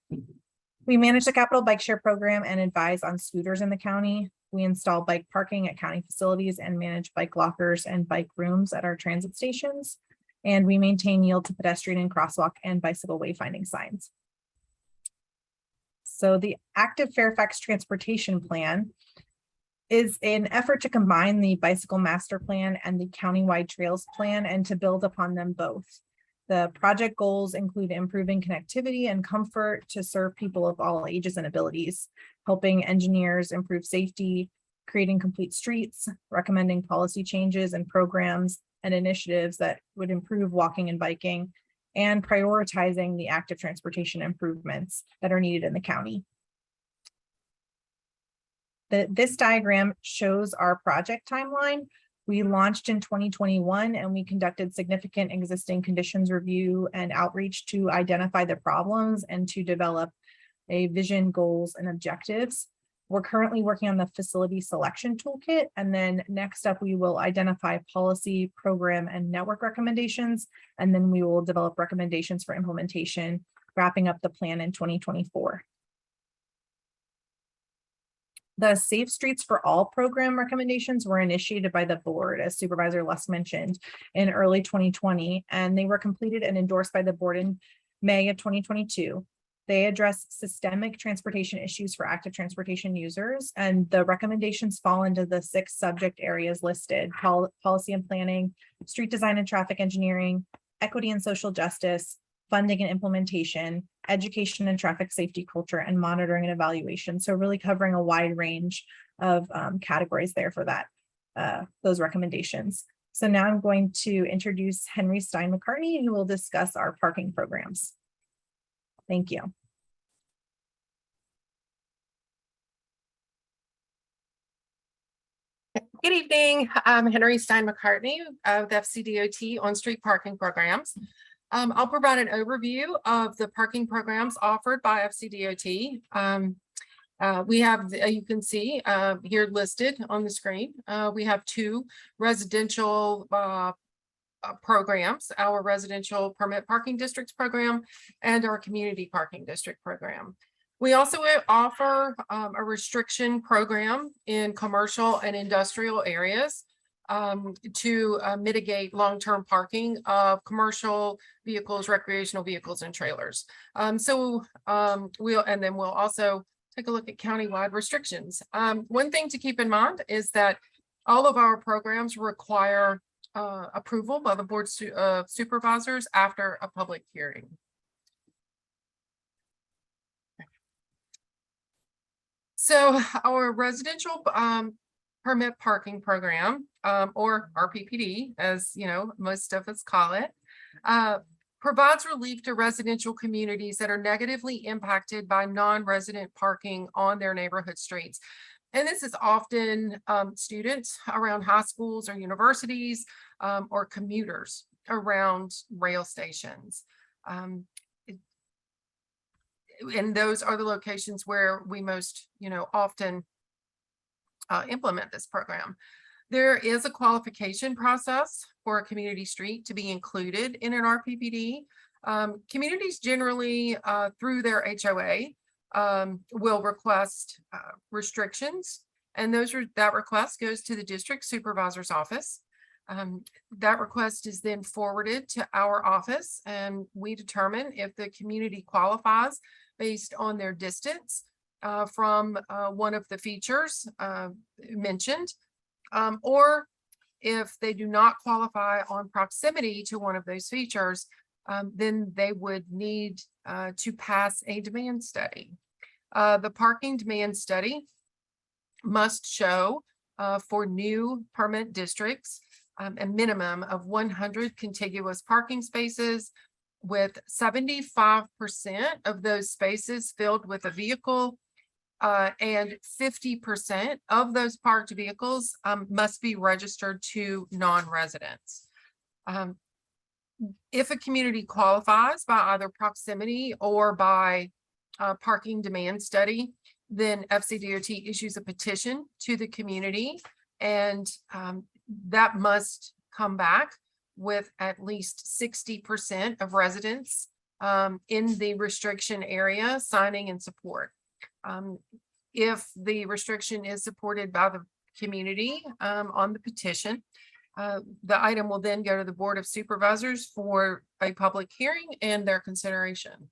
We manage the capital bike share program and advise on scooters in the county. We install bike parking at county facilities and manage bike lockers and bike rooms at our transit stations. And we maintain yield to pedestrian and crosswalk and bicycle wayfinding signs. So the active Fairfax transportation plan is an effort to combine the bicycle master plan and the countywide trails plan and to build upon them both. The project goals include improving connectivity and comfort to serve people of all ages and abilities, helping engineers improve safety, creating complete streets, recommending policy changes and programs and initiatives that would improve walking and biking, and prioritizing the active transportation improvements that are needed in the county. This diagram shows our project timeline. We launched in 2021 and we conducted significant existing conditions review and outreach to identify the problems and to develop a vision, goals, and objectives. We're currently working on the facility selection toolkit, and then next up we will identify policy, program, and network recommendations, and then we will develop recommendations for implementation, wrapping up the plan in 2024. The Safe Streets for All program recommendations were initiated by the board, as Supervisor Lusk mentioned, in early 2020, and they were completed and endorsed by the board in May of 2022. They address systemic transportation issues for active transportation users, and the recommendations fall into the 6 subject areas listed: policy and planning, street design and traffic engineering, equity and social justice, funding and implementation, education and traffic safety culture, and monitoring and evaluation. So really covering a wide range of categories there for that, those recommendations. So now I'm going to introduce Henry Stein McCartney, who will discuss our parking programs. Thank you. Good evening. I'm Henry Stein McCartney of the FCDOT on-street parking programs. I'll provide an overview of the parking programs offered by FCDOT. We have, you can see here listed on the screen, we have 2 residential programs: our residential permit parking districts program and our community parking district program. We also offer a restriction program in commercial and industrial areas to mitigate long-term parking of commercial vehicles, recreational vehicles, and trailers. We'll also take a look at countywide restrictions. One thing to keep in mind is that All of our programs require approval by the board of supervisors after a public hearing. So our residential permit parking program, or RPPD, as you know, most of us call it, provides relief to residential communities that are negatively impacted by non-resident parking on their neighborhood streets. And this is often students around high schools or universities, or commuters around rail stations. And those are the locations where we most, often implement this program. There is a qualification process for a community street to be included in an RPPD. Communities generally, through their HOA, will request restrictions, and that request goes to the district supervisor's office. That request is then forwarded to our office, and we determine if the community qualifies based on their distance from one of the features mentioned, or if they do not qualify on proximity to one of those features, then they would need to pass a demand study. The parking demand study must show for new permit districts a minimum of 100 contiguous parking spaces, with 75% of those spaces filled with a vehicle, and 50% of those parked vehicles must be registered to non-residents. If a community qualifies by either proximity or by parking demand study, then FCDOT issues a petition to the community, and that must come back with at least 60% of residents in the restriction area signing in support. If the restriction is supported by the community on the petition, the item will then go to the Board of Supervisors for a public hearing and their consideration.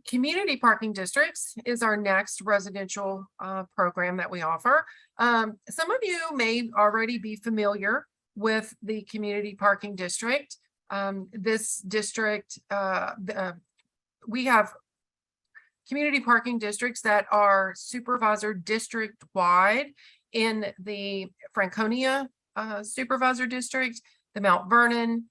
Community parking districts is our next residential program that we offer. Some of you may already be familiar with the community parking district. This district, we have community parking districts that are supervisor district wide in the Franconia supervisor district, the Mount Vernon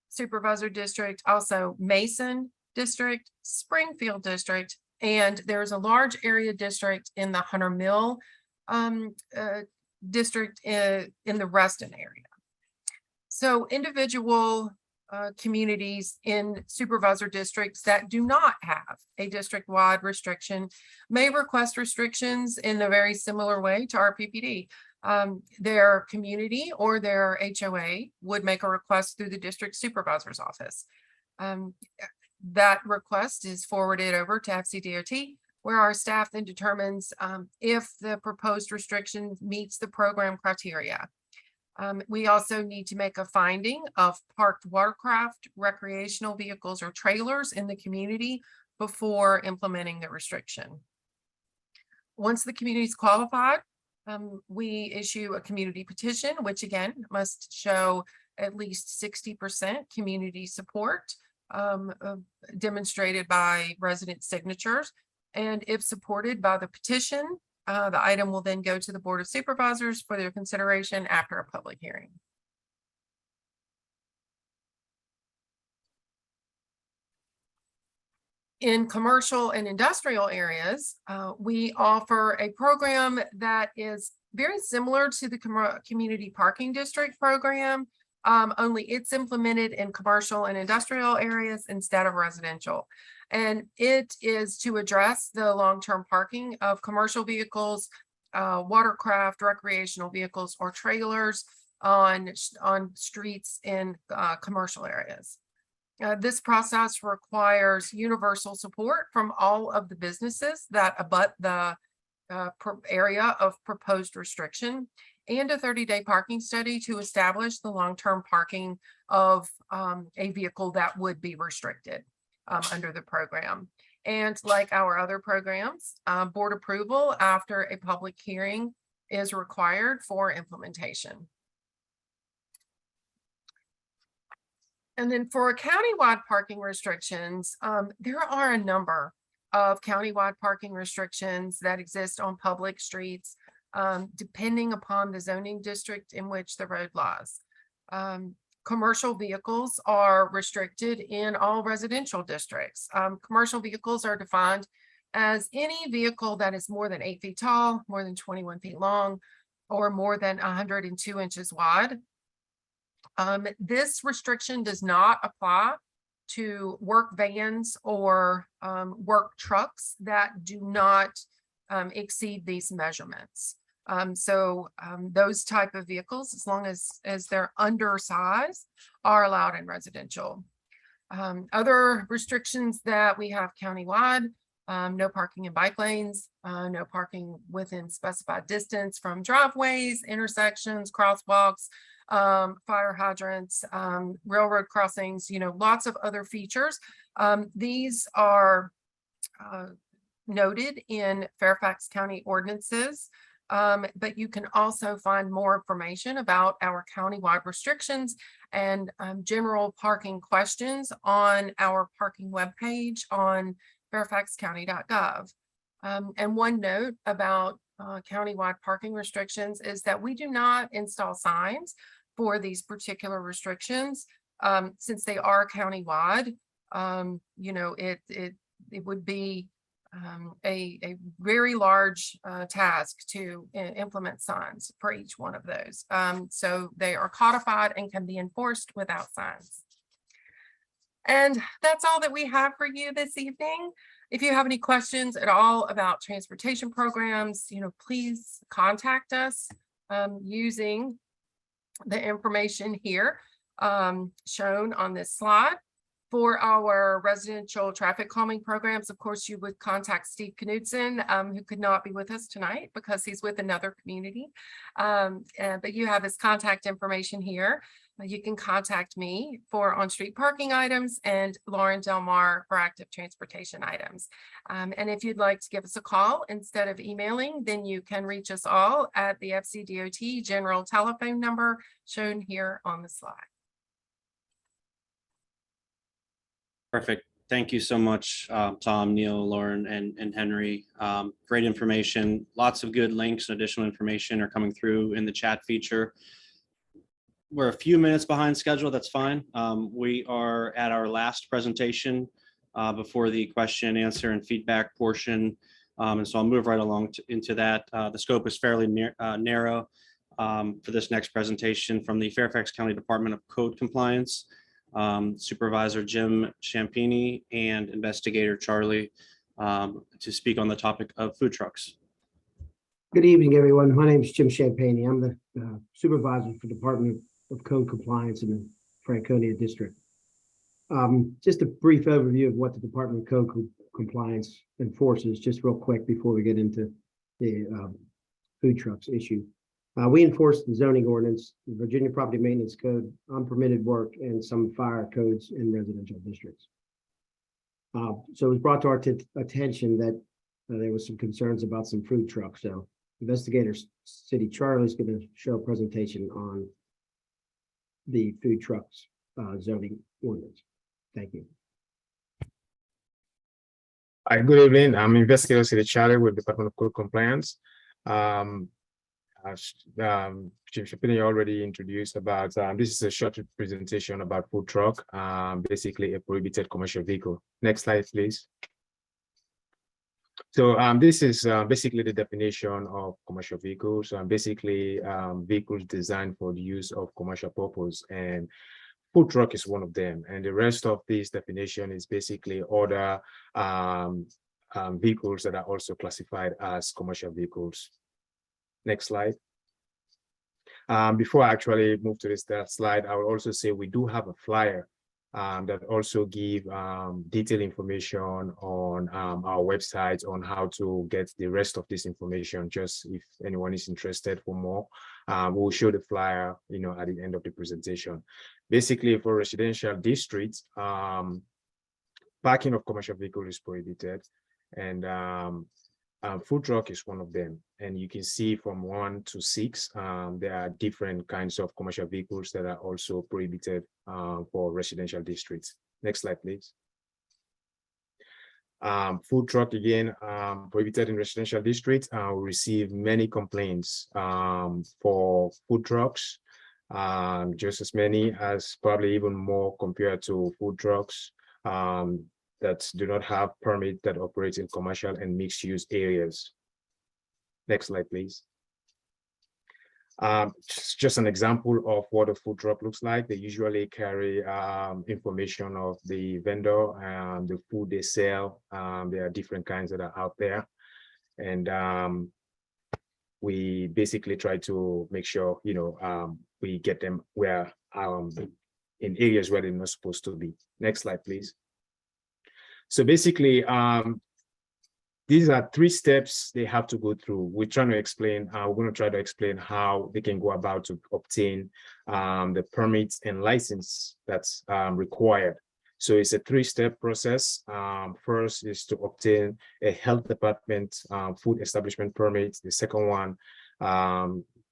supervisor district, also Mason district, Springfield district, and there's a large area district in the Hunter Mill district in the Reston area. So individual communities in supervisor districts that do not have a district-wide restriction may request restrictions in a very similar way to RPPD. Their community or their HOA would make a request through the district supervisor's office. That request is forwarded over to FCDOT, where our staff then determines if the proposed restriction meets the program criteria. We also need to make a finding of parked watercraft, recreational vehicles, or trailers in the community before implementing the restriction. Once the community is qualified, we issue a community petition, which again must show at least 60% community support demonstrated by resident signatures. And if supported by the petition, the item will then go to the Board of Supervisors for their consideration after a public hearing. In commercial and industrial areas, we offer a program that is very similar to the community parking district program, only it's implemented in commercial and industrial areas instead of residential. And it is to address the long-term parking of commercial vehicles, watercraft, recreational vehicles, or trailers on streets in commercial areas. This process requires universal support from all of the businesses that abut the area of proposed restriction, and a 30-day parking study to establish the long-term parking of a vehicle that would be restricted under the program. And like our other programs, board approval after a public hearing is required for implementation. And then for countywide parking restrictions, there are a number of countywide parking restrictions that exist on public streets, depending upon the zoning district in which the road lies. Commercial vehicles are restricted in all residential districts. Commercial vehicles are defined as any vehicle that is more than 8 feet tall, more than 21 feet long, or more than 102 inches wide. This restriction does not apply to work vans or work trucks that do not exceed these measurements. Those type of vehicles, as long as they're undersized, are allowed in residential. Other restrictions that we have countywide, no parking in bike lanes, no parking within specified distance from driveways, intersections, crosswalks, fire hydrants, railroad crossings, lots of other features. These are noted in Fairfax County ordinances, but you can also find more information about our countywide restrictions and general parking questions on our parking webpage on fairfaxcounty.gov. And one note about countywide parking restrictions is that we do not install signs for these particular restrictions. Since they are countywide, it would be a very large task to implement signs for each one of those. So they are codified and can be enforced without signs. And that's all that we have for you this evening. If you have any questions at all about transportation programs, please contact us using the information here shown on this slide. For our residential traffic calming programs, of course, you would contact Steve Knudsen, who could not be with us tonight because he's with another community. But you have his contact information here. You can contact me for on-street parking items and Lauren Delmar for active transportation items. And if you'd like to give us a call instead of emailing, then you can reach us all at the FCDOT general telephone number shown here on the slide. Perfect. Thank you so much, Tom, Neil, Lauren, and Henry. Great information. Lots of good links and additional information are coming through in the chat feature. We're a few minutes behind schedule. That's fine. We are at our last presentation before the question, answer, and feedback portion. And so I'll move right along into that. The scope is fairly narrow for this next presentation from the Fairfax County Department of Code Compliance. Supervisor Jim Champini and Investigator Charlie to speak on the topic of food trucks. Good evening, everyone. My name is Jim Champini. I'm the supervisor for Department of Code Compliance in the Franconia District. Just a brief overview of what the Department of Code Compliance enforces, just real quick before we get into the food trucks issue. We enforce the zoning ordinance, the Virginia Property Maintenance Code, unpermitted work, and some fire codes in residential districts. So it was brought to our attention that there was some concerns about some food trucks. So Investigator City Charlie is going to show a presentation on the food trucks zoning ordinance. Thank you. Hi, good evening. I'm Investigator City Charlie with Department of Code Compliance. Chief Champini already introduced about this is a short presentation about food truck, basically a prohibited commercial vehicle. Next slide, please. So this is basically the definition of commercial vehicles. Basically, vehicles designed for the use of commercial purpose, and food truck is one of them. And the rest of this definition is basically other vehicles that are also classified as commercial vehicles. Next slide. Before I actually move to this slide, I will also say we do have a flyer that also give detailed information on our website on how to get the rest of this information. Just if anyone is interested for more, we'll show the flyer, at the end of the presentation. Basically, for residential districts, parking of commercial vehicles is prohibited, and Food truck is one of them. And you can see from 1 to 6, there are different kinds of commercial vehicles that are also prohibited for residential districts. Next slide, please. Food truck again, prohibited in residential districts. We receive many complaints for food trucks, just as many as probably even more compared to food trucks that do not have permit that operate in commercial and mixed use areas. Next slide, please. Just an example of what a food truck looks like. They usually carry information of the vendor and the food they sell. There are different kinds that are out there. And we basically try to make sure, we get them where in areas where they're not supposed to be. Next slide, please. So basically, these are 3 steps they have to go through. We're trying to explain, we're going to try to explain how they can go about to obtain the permits and license that's required. So it's a 3-step process. First is to obtain a health department food establishment permit. The second one,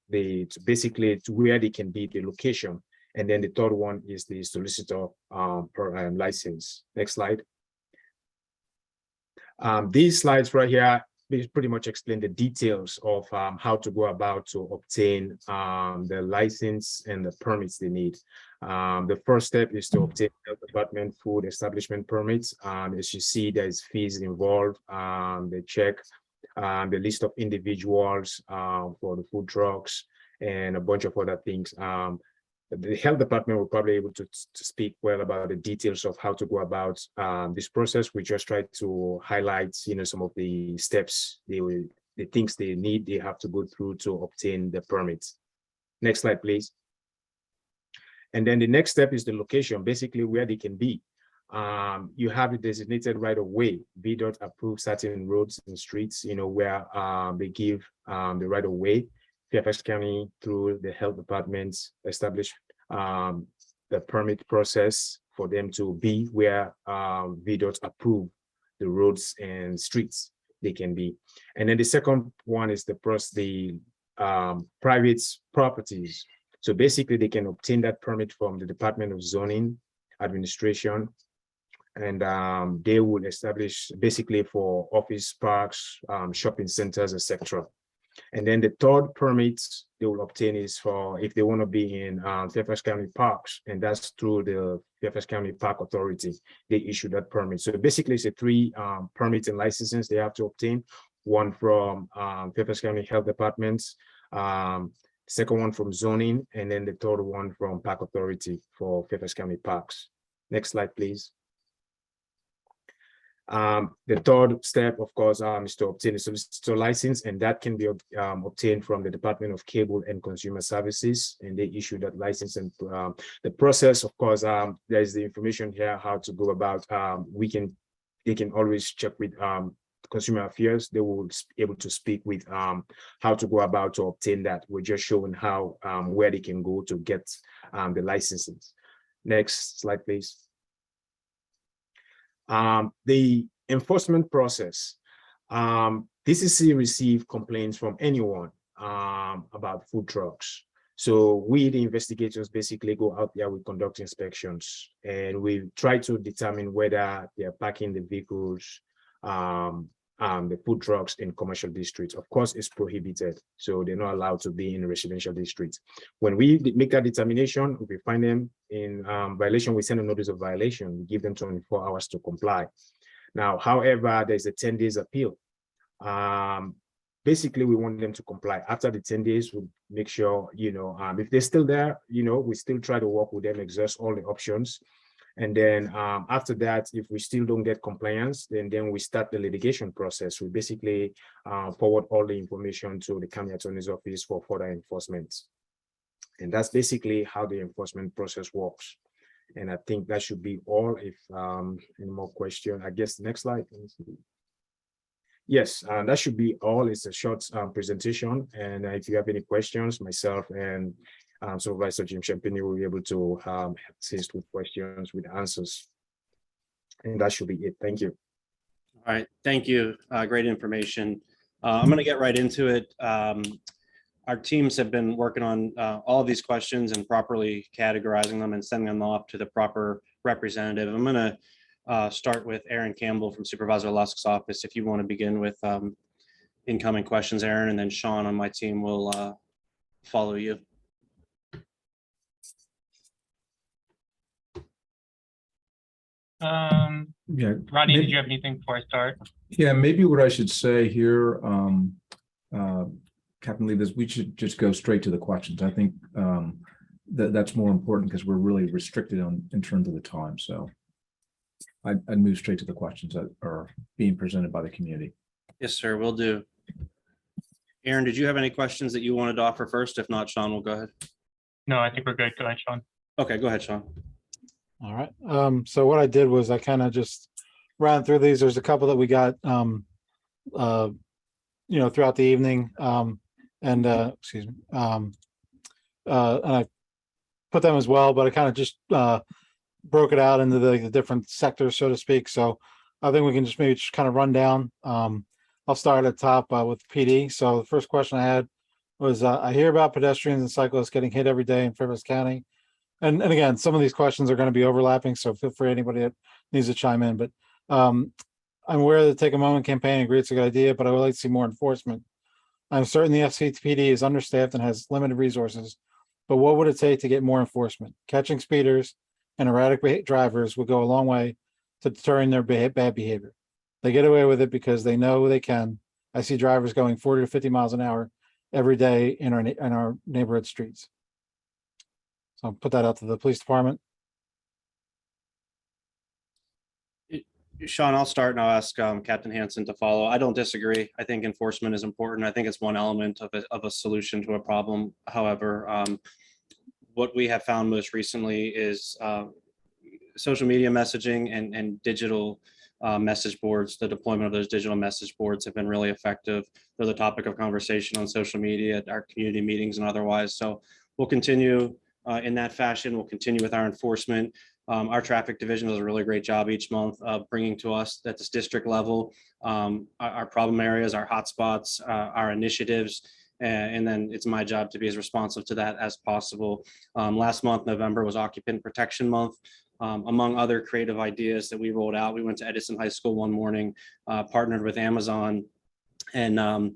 basically to where they can be, the location. And then the third one is the solicitor license. Next slide. These slides right here pretty much explain the details of how to go about to obtain the license and the permits they need. The first step is to obtain health department food establishment permits. As you see, there's fees involved. They check the list of individuals for the food trucks and a bunch of other things. The health department will probably be able to speak well about the details of how to go about this process. We just try to highlight, some of the steps, the things they have to go through to obtain the permits. Next slide, please. And then the next step is the location, basically where they can be. You have it designated right away. VDOT approve certain roads and streets, where they give the right of way. Fairfax County, through the health departments, establish the permit process for them to be where VDOT approve the roads and streets they can be. And then the second one is the private properties. So basically they can obtain that permit from the Department of Zoning Administration, and they will establish basically for office parks, shopping centers, etc. And then the third permit they will obtain is for if they want to be in Fairfax County parks, and that's through the Fairfax County Park Authority. They issue that permit. So basically it's a 3 permits and licenses they have to obtain. One from Fairfax County Health Departments, second one from zoning, and then the third one from Park Authority for Fairfax County parks. Next slide, please. The third step, of course, is to obtain a solicitor license, and that can be obtained from the Department of Cable and Consumer Services, and they issue that license. And the process, of course, there's the information here how to go about. They can always check with Consumer Affairs. They will be able to speak with how to go about to obtain that. We're just showing how where they can go to get the licenses. Next slide, please. The enforcement process. DCC receive complaints from anyone about food trucks. So we, the investigators, basically go out there, we conduct inspections, and we try to determine whether they're parking the vehicles, the food trucks in commercial districts. Of course, it's prohibited, so they're not allowed to be in residential districts. When we make that determination, if we find them in violation, we send a notice of violation. We give them 24 hours to comply. Now, however, there's a 10 days appeal. Basically, we want them to comply. After the 10 days, we make sure, if they're still there, we still try to work with them, exhaust all the options. And then after that, if we still don't get compliance, then we start the litigation process. We basically forward all the information to the county attorney's office for further enforcement. And that's basically how the enforcement process works. And I think that should be all. If any more questions, I guess the next slide. Yes, that should be all. It's a short presentation. And if you have any questions, myself and Supervisor Jim Champagne will be able to assist with questions, with answers. And that should be it. Thank you. All right, thank you. Great information. I'm going to get right into it. Our teams have been working on all of these questions and properly categorizing them and sending them off to the proper representative. I'm going to start with Aaron Campbell from Supervisor Lusk's office. If you want to begin with incoming questions, Aaron, and then Sean on my team will follow you. Yeah, Rodney, maybe- did you have anything before I start? Yeah, maybe what I should say here, Captain Lee, is we should just go straight to the questions. I think that's more important because we're really restricted in terms of the time. So I'd move straight to the questions that are being presented by the community. Yes, sir, will do. Aaron, did you have any questions that you wanted to offer first? If not, Sean will go ahead. No, I think we're good. Go ahead, Sean. Okay, go ahead, Sean. All right. So what I did was I kind of just ran through these. There's a couple that we got, throughout the evening. Excuse me. And I put them as well, but I kind of just broke it out into the different sectors, so to speak. So I think we can just maybe just kind of run down. I'll start at the top with PD. So the first question I had was, I hear about pedestrians and cyclists getting hit every day in Fairfax County. And again, some of these questions are going to be overlapping, so feel free anybody that needs to chime in. But I'm aware that Take a Moment campaign, I agree it's a good idea, but I would like to see more enforcement. I'm certain the FCPD is understaffed and has limited resources, but what would it take to get more enforcement? Catching speeders and erratic drivers would go a long way to deterring their bad behavior. They get away with it because they know they can. I see drivers going 40 to 50 miles an hour every day in our neighborhood streets. So I'll put that out to the police department. Sean, I'll start and I'll ask Captain Hansen to follow. I don't disagree. I think enforcement is important. I think it's one element of a solution to a problem. However, what we have found most recently is social media messaging and digital message boards. The deployment of those digital message boards have been really effective. They're the topic of conversation on social media at our community meetings and otherwise. So we'll continue in that fashion. We'll continue with our enforcement. Our traffic division does a really great job each month of bringing to us at this district level our problem areas, our hotspots, our initiatives, and then it's my job to be as responsive to that as possible. Last month, November, was Occupant Protection Month. Among other creative ideas that we rolled out, we went to Edison High School one morning, partnered with Amazon, and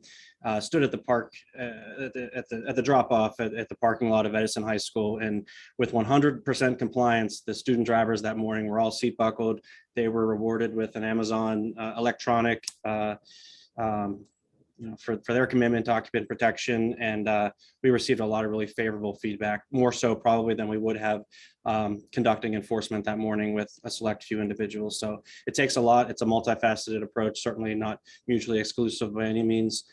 stood at the park at the drop off at the parking lot of Edison High School. And with 100% compliance, the student drivers that morning were all seat buckled. They were rewarded with an Amazon electronic for their commitment to occupant protection. And we received a lot of really favorable feedback, more so probably than we would have conducting enforcement that morning with a select few individuals. So it takes a lot. It's a multifaceted approach, certainly not mutually exclusive by any means.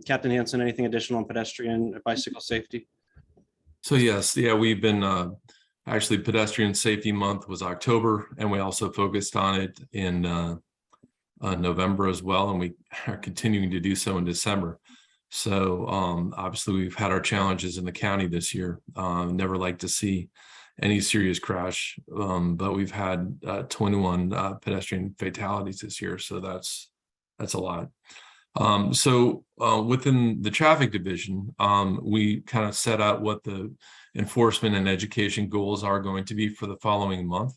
Captain Hansen, anything additional on pedestrian or bicycle safety? So yes, yeah, we've been actually Pedestrian Safety Month was October, and we also focused on it in November as well, and we are continuing to do so in December. So obviously we've had our challenges in the county this year. Never like to see any serious crash, but we've had 21 pedestrian fatalities this year, so that's a lot. So within the traffic division, we kind of set out what the enforcement and education goals are going to be for the following month.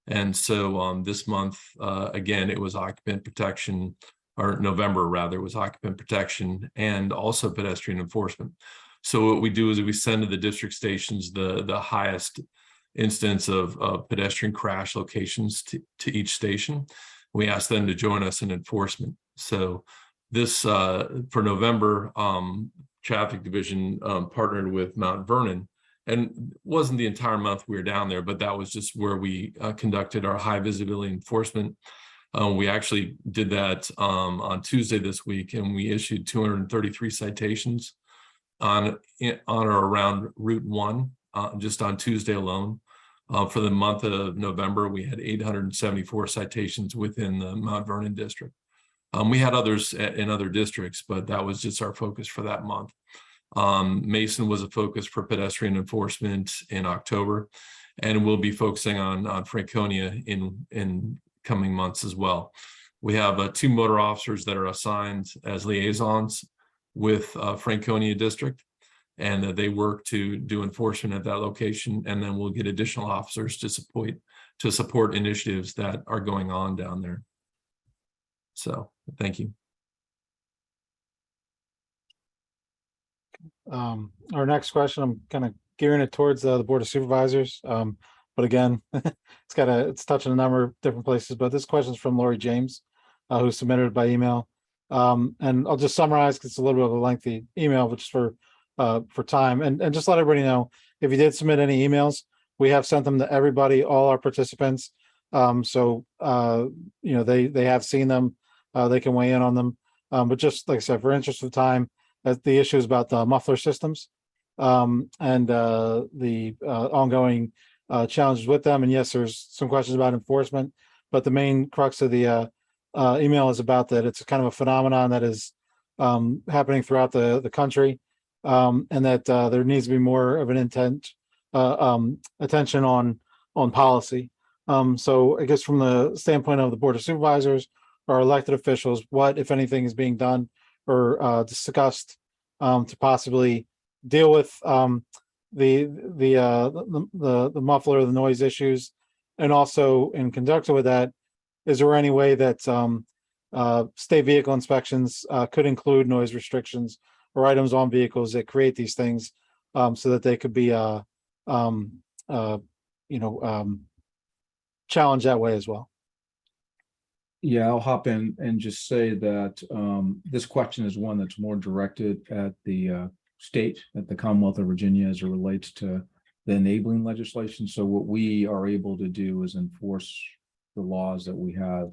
And so this month, again, it was occupant protection, or November rather, was occupant protection and also pedestrian enforcement. So what we do is we send to the district stations the highest instance of pedestrian crash locations to each station. We ask them to join us in enforcement. So this for November, traffic division partnered with Mount Vernon, and it wasn't the entire month we were down there, but that was just where we conducted our high visibility enforcement. We actually did that on Tuesday this week, and we issued 233 citations on or around Route 1 just on Tuesday alone. For the month of November, we had 874 citations within the Mount Vernon district. We had others in other districts, but that was just our focus for that month. Mason was a focus for pedestrian enforcement in October, and we'll be focusing on Franconia in coming months as well. We have 2 motor officers that are assigned as liaisons with Franconia District, and they work to do enforcement at that location, and then we'll get additional officers to support initiatives that are going on down there. So, thank you. Our next question, I'm kind of gearing it towards the Board of Supervisors. But again, it's touching a number of different places, but this question is from Lori James, who submitted it by email. And I'll just summarize because it's a little bit of a lengthy email, which is for time. And just let everybody know, if you did submit any emails, we have sent them to everybody, all our participants. So they have seen them, they can weigh in on them. But just like I said, for interest of time, the issue is about the muffler systems and the ongoing challenges with them. And yes, there's some questions about enforcement, but the main crux of the email is about that it's kind of a phenomenon that is happening throughout the country, and that there needs to be more of an attention on policy. So I guess from the standpoint of the Board of Supervisors or elected officials, what, if anything, is being done or discussed to possibly deal with the muffler, the noise issues, and also in conjunction with that, is there any way that state vehicle inspections could include noise restrictions or items on vehicles that create these things, so that they could be challenged that way as well? Yeah, I'll hop in and just say that this question is one that's more directed at the state, at the Commonwealth of Virginia, as it relates to the enabling legislation. So what we are able to do is enforce the laws that we have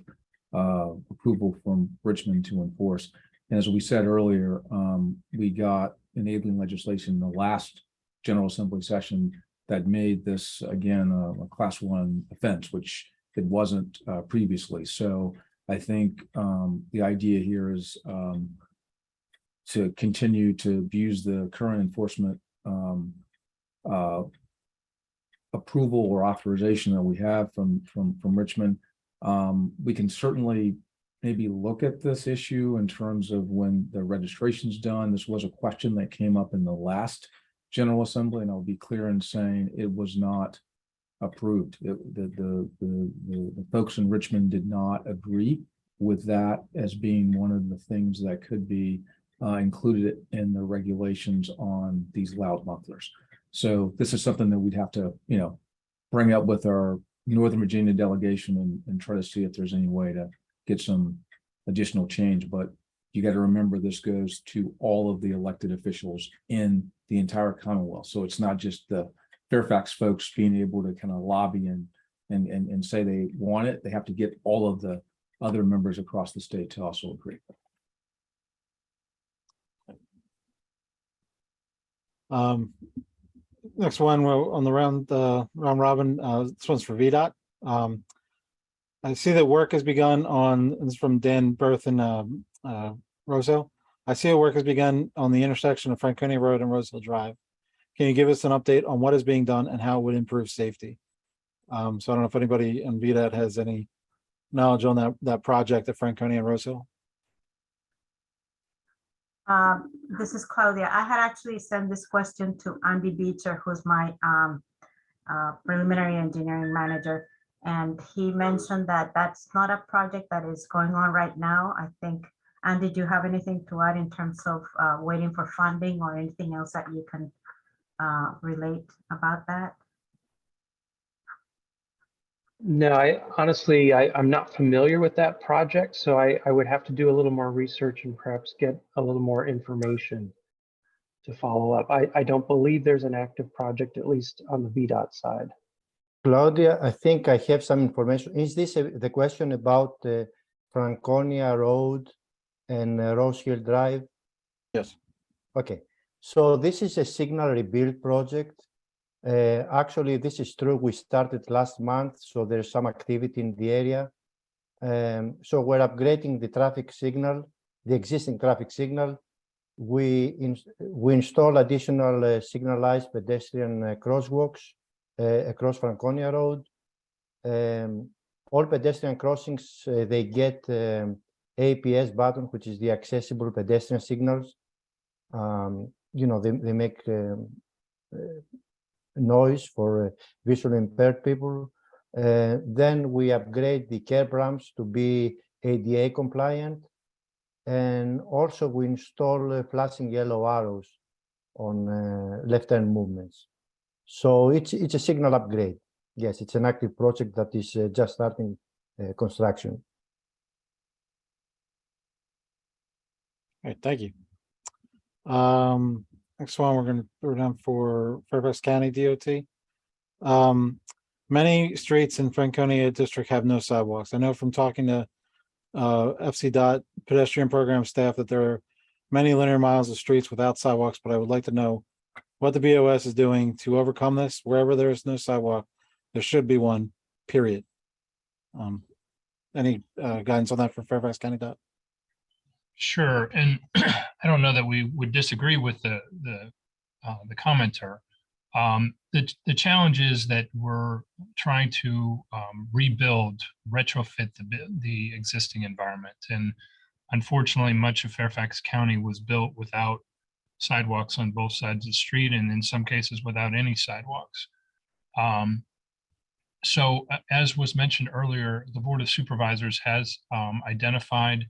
approval from Richmond to enforce. And as we said earlier, we got enabling legislation in the last General Assembly session that made this, again, a Class 1 offense, which it wasn't previously. So I think the idea here is to continue to use the current enforcement approval or authorization that we have from Richmond. We can certainly maybe look at this issue in terms of when the registration's done. This was a question that came up in the last General Assembly, and I'll be clear in saying it was not approved. The folks in Richmond did not agree with that as being one of the things that could be included in the regulations on these loud mufflers. So this is something that we'd have to, bring up with our Northern Virginia delegation and try to see if there's any way to get some additional change. But you got to remember, this goes to all of the elected officials in the entire Commonwealth. So it's not just the Fairfax folks being able to kind of lobby and say they want it. They have to get all of the other members across the state to also agree. Next one, we're on the round robin. This one's for VDOT. I see that work has begun on, this is from Dan Berth and Rosehill. I see that work has begun on the intersection of Franconia Road and Rosehill Drive. Can you give us an update on what is being done and how it would improve safety? So I don't know if anybody in VDOT has any knowledge on that project at Franconia and Rosehill. This is Claudia. I had actually sent this question to Andy Beecher, who's my preliminary engineering manager. And he mentioned that that's not a project that is going on right now. I think, Andy, do you have anything to add in terms of waiting for funding or anything else that you can relate about that? No, I'm not familiar with that project, so I would have to do a little more research and perhaps get a little more information to follow up. I don't believe there's an active project, at least on the VDOT side. Claudia, I think I have some information. Is this the question about Franconia Road and Rose Hill Drive? Yes. Okay, so this is a signal rebuild project. Actually, this is true. We started last month, so there's some activity in the area. So we're upgrading the traffic signal, the existing traffic signal. We install additional signalized pedestrian crosswalks across Franconia Road. all pedestrian crossings, they get APS button, which is the accessible pedestrian signals. You know, they make noise for visually impaired people. Then we upgrade the curb ramps to be ADA compliant. And also we install flashing yellow arrows on left turn movements. So it's a signal upgrade. Yes, it's an active project that is just starting construction. All right, thank you. Next one, we're going to throw down for Fairfax County DOT. Many streets in Franconia district have no sidewalks. I know from talking to FC pedestrian program staff that there are many linear miles of streets without sidewalks, but I would like to know what the BOS is doing to overcome this. Wherever there is no sidewalk, there should be one, period. Any guidance on that for Fairfax County DOT? Sure, and I don't know that we would disagree with the commenter. The challenge is that we're trying to retrofit the existing environment, and unfortunately, much of Fairfax County was built without sidewalks on both sides of the street, and in some cases without any sidewalks. So, as was mentioned earlier, the Board of Supervisors has identified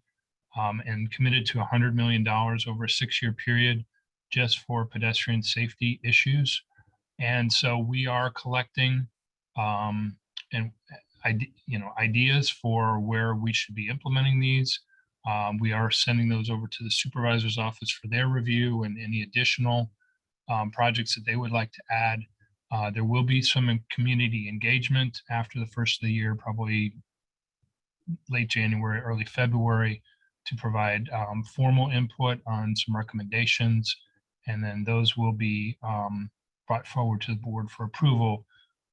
and committed to $100 million over a 6-year period just for pedestrian safety issues. And so we are collecting ideas for where we should be implementing these. We are sending those over to the supervisor's office for their review and any additional projects that they would like to add. There will be some community engagement after the first of the year, probably late January, early February, to provide formal input on some recommendations. And then those will be brought forward to the board for approval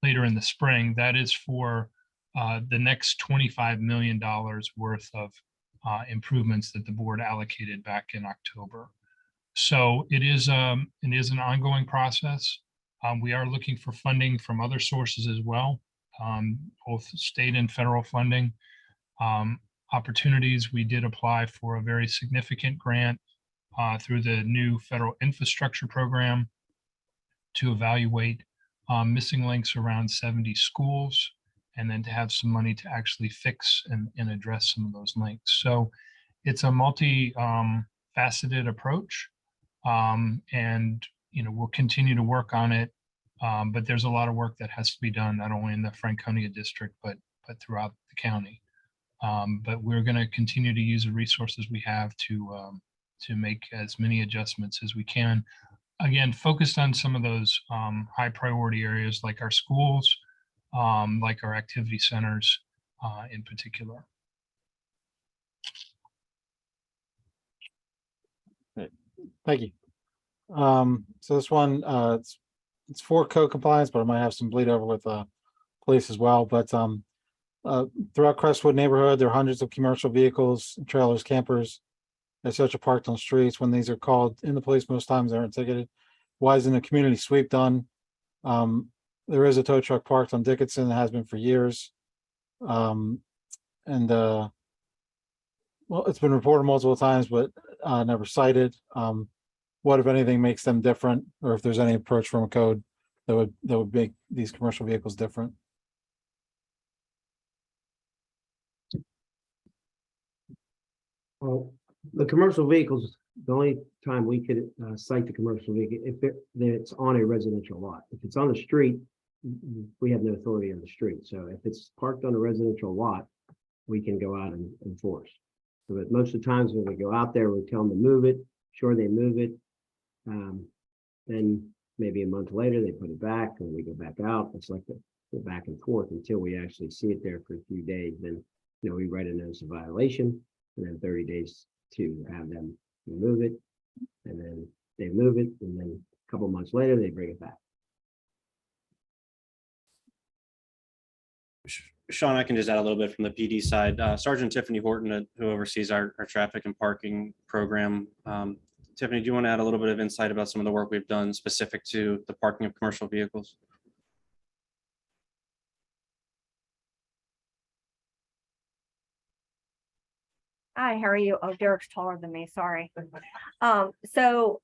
later in the spring. That is for the next $25 million worth of improvements that the board allocated back in October. So it is an ongoing process. We are looking for funding from other sources as well, both state and federal funding. Opportunities, we did apply for a very significant grant through the new federal infrastructure program to evaluate missing links around 70 schools, and then to have some money to actually fix and address some of those links. So it's a multi-faceted approach, and we'll continue to work on it, but there's a lot of work that has to be done, not only in the Franconia district, but throughout the county. But we're going to continue to use the resources we have to make as many adjustments as we can. Again, focused on some of those high priority areas like our schools, like our activity centers in particular. Thank you. So this one, it's for code compliance, but it might have some bleed over with police as well. But throughout Crestwood neighborhood, there are hundreds of commercial vehicles, trailers, campers, etc. parked on streets. When these are called in the police, most times they aren't ticketed. Why isn't a community sweep done? There is a tow truck parked on Dickinson that has been for years. Well, it's been reported multiple times, but never cited. What, if anything, makes them different, or if there's any approach from a code that would make these commercial vehicles different? Well, the commercial vehicles, the only time we could cite the commercial vehicle if it's on a residential lot. If it's on the street, we have no authority on the street. So if it's parked on a residential lot, we can go out and enforce. So, but most of the times when we go out there, we tell them to move it. Sure, they move it. Then maybe a month later, they put it back, and we go back out. It's like the back and forth until we actually see it there for a few days. Then, we write a notice of violation, and then 30 days to have them remove it, and then they move it, and then a couple months later, they bring it back. Sean, I can just add a little bit from the PD side. Sergeant Tiffany Horton, who oversees our traffic and parking program. Tiffany, do you want to add a little bit of insight about some of the work we've done specific to the parking of commercial vehicles? Hi, how are you? Oh, Derek's taller than me, sorry. So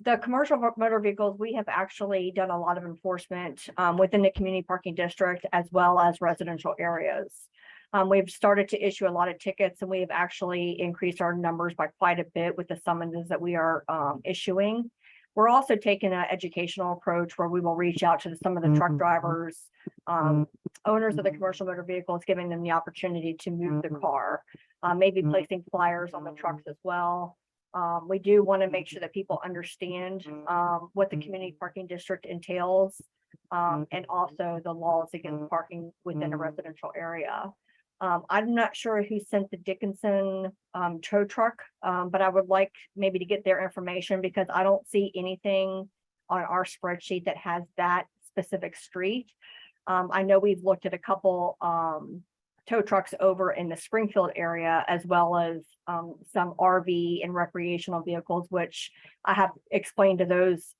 the commercial motor vehicles, we have actually done a lot of enforcement within the community parking district as well as residential areas. We've started to issue a lot of tickets, and we have actually increased our numbers by quite a bit with the summonses that we are issuing. We're also taking an educational approach where we will reach out to some of the truck drivers, owners of the commercial motor vehicles, giving them the opportunity to move the car, maybe placing flyers on the trucks as well. We do want to make sure that people understand what the community parking district entails, and also the laws against parking within a residential area. I'm not sure who sent the Dickinson tow truck, but I would like maybe to get their information, because I don't see anything on our spreadsheet that has that specific street. I know we've looked at a couple tow trucks over in the Springfield area, as well as some RV and recreational vehicles, which I have explained to those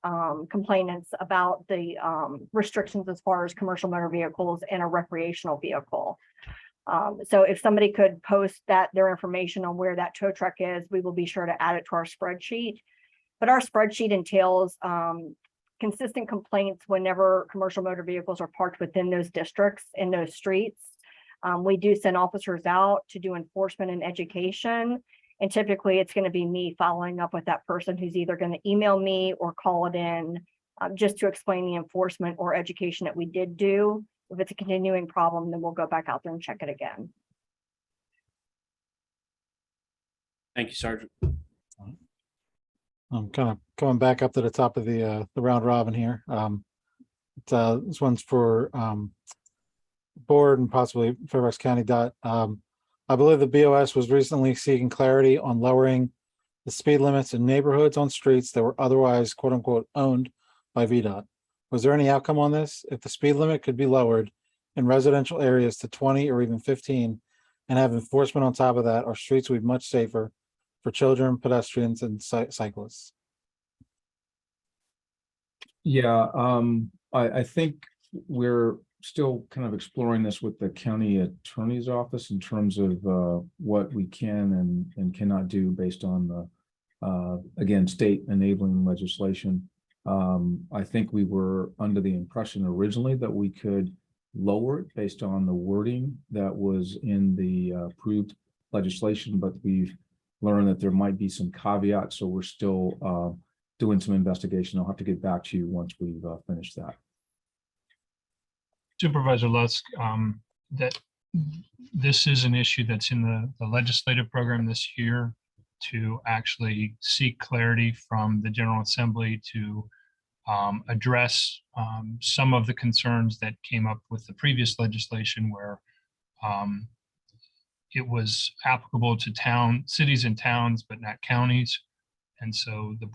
complainants about the restrictions as far as commercial motor vehicles and a recreational vehicle. So if somebody could post their information on where that tow truck is, we will be sure to add it to our spreadsheet. But our spreadsheet entails consistent complaints whenever commercial motor vehicles are parked within those districts in those streets. We do send officers out to do enforcement and education. And typically it's going to be me following up with that person who's either going to email me or call it in just to explain the enforcement or education that we did do. If it's a continuing problem, then we'll go back out there and check it again. Thank you, Sergeant. I'm kind of coming back up to the top of the round robin here. This one's for board and possibly Fairfax County. I believe the BOS was recently seeking clarity on lowering the speed limits in neighborhoods on streets that were otherwise "quote unquote" owned by VDOT. Was there any outcome on this? If the speed limit could be lowered in residential areas to 20 or even 15 and have enforcement on top of that, our streets would be much safer for children, pedestrians, and cyclists. Yeah, I think we're still kind of exploring this with the county attorney's office in terms of what we can and cannot do based on the, again, state enabling legislation. I think we were under the impression originally that we could lower it based on the wording that was in the approved legislation, but we've learned that there might be some caveats, so we're still doing some investigation. I'll have to get back to you once we've finished that. Supervisor Lusk, that this is an issue that's in the legislative program this year to actually seek clarity from the General Assembly to address some of the concerns that came up with the previous legislation, where it was applicable to cities and towns, but not counties. And so the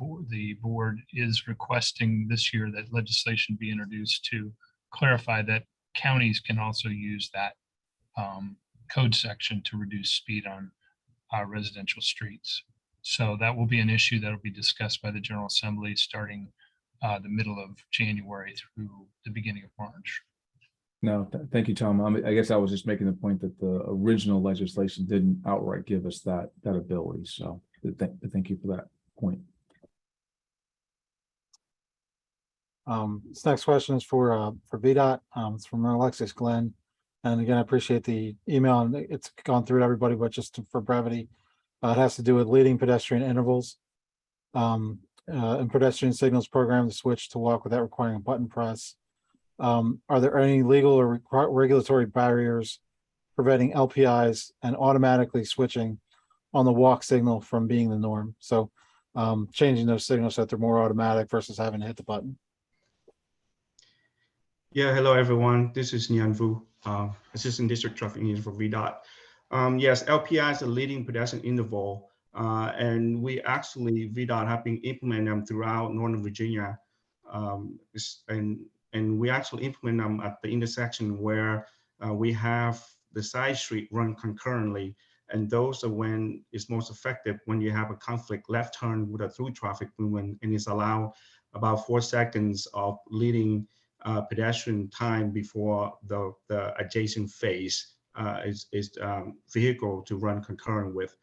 board is requesting this year that legislation be introduced to clarify that counties can also use that code section to reduce speed on residential streets. So that will be an issue that will be discussed by the General Assembly starting the middle of January through the beginning of March. No, thank you, Tom. I guess I was just making the point that the original legislation didn't outright give us that ability. So thank you for that point. This next question is for VDOT. It's from Alexis Glenn. And again, I appreciate the email, and it's gone through to everybody, but just for brevity, it has to do with leading pedestrian intervals and pedestrian signals program to switch to walk without requiring a button press. Are there any legal or regulatory barriers preventing LPIs and automatically switching on the walk signal from being the norm? So changing those signals so that they're more automatic versus having to hit the button. Yeah, hello everyone. This is Nian Vu, Assistant District Traffic Engineer for VDOT. Yes, LPI is a leading pedestrian interval, and we actually, VDOT, have been implementing them throughout Northern Virginia. And we actually implement them at the intersection where we have the side street run concurrently. And those are when it's most effective, when you have a conflict left turn with a through traffic movement, and it's allowed about 4 seconds of leading pedestrian time before the adjacent phase is vehicle to run concurrent with.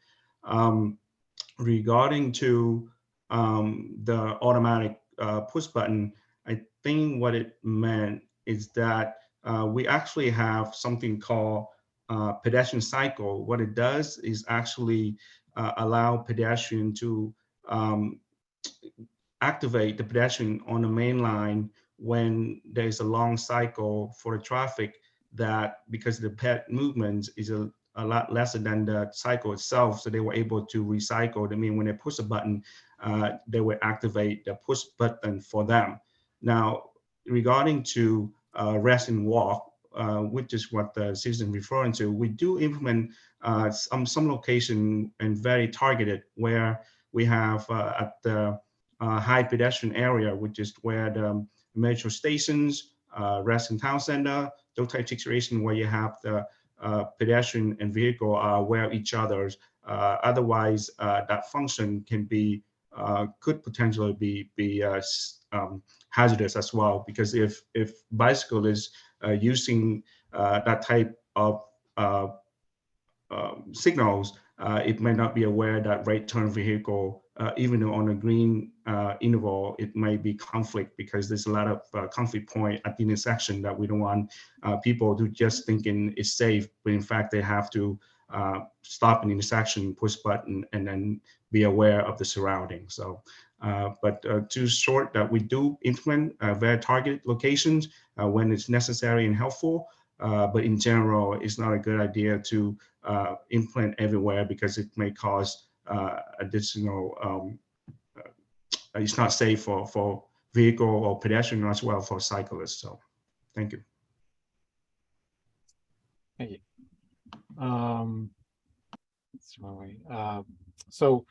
Regarding to the automatic push button, I think what it meant is that we actually have something called pedestrian cycle. What it does is actually allow pedestrian to activate the pedestrian on the main line when there's a long cycle for the traffic, that because the pet movement is a lot lesser than the cycle itself, so they were able to recycle. I mean, when they push a button, they will activate the push button for them. Now, regarding to rest and walk, which is what the citizen referring to, we do implement some location and very targeted, where we have at the high pedestrian area, which is where the metro stations, rest and town center, those type of situation where you have the pedestrian and vehicle are aware of each other's. Otherwise, that function can be could potentially be hazardous as well, because if bicycle is using that type of signals, it may not be aware that right turn vehicle, even though on a green interval, it may be conflict, because there's a lot of conflict point at the intersection that we don't want people to just thinking it's safe, but in fact they have to stop an intersection, push button, and then be aware of the surroundings. So, but to short that we do implement very targeted locations when it's necessary and helpful. But in general, it's not a good idea to implant everywhere, because it may cause additional, it's not safe for vehicle or pedestrian, as well for cyclists. So thank you. Thank you. So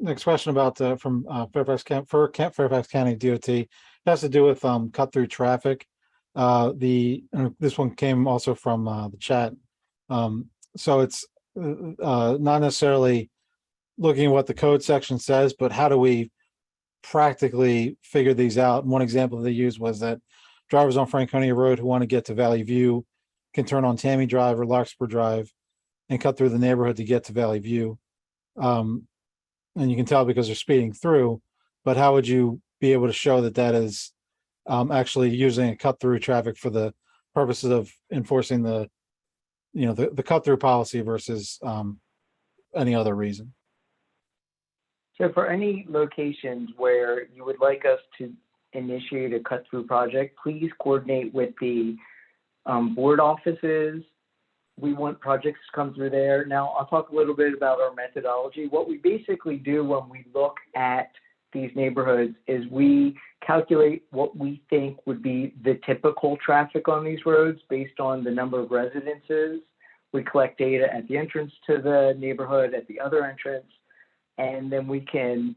next question about from Fairfax County DOT. It has to do with cut through traffic. This one came also from the chat. So it's not necessarily looking at what the code section says, but how do we practically figure these out? And one example they used was that drivers on Franconia Road who want to get to Valley View can turn on Tammy Drive or Larkspur Drive and cut through the neighborhood to get to Valley View. And you can tell because they're speeding through, but how would you be able to show that that is actually using a cut through traffic for the purposes of enforcing the, you know, the cut through policy versus any other reason? So for any locations where you would like us to initiate a cut through project, please coordinate with the board offices. We want projects to come through there. Now, I'll talk a little bit about our methodology. What we basically do when we look at these neighborhoods is we calculate what we think would be the typical traffic on these roads based on the number of residences. We collect data at the entrance to the neighborhood, at the other entrance, and then we can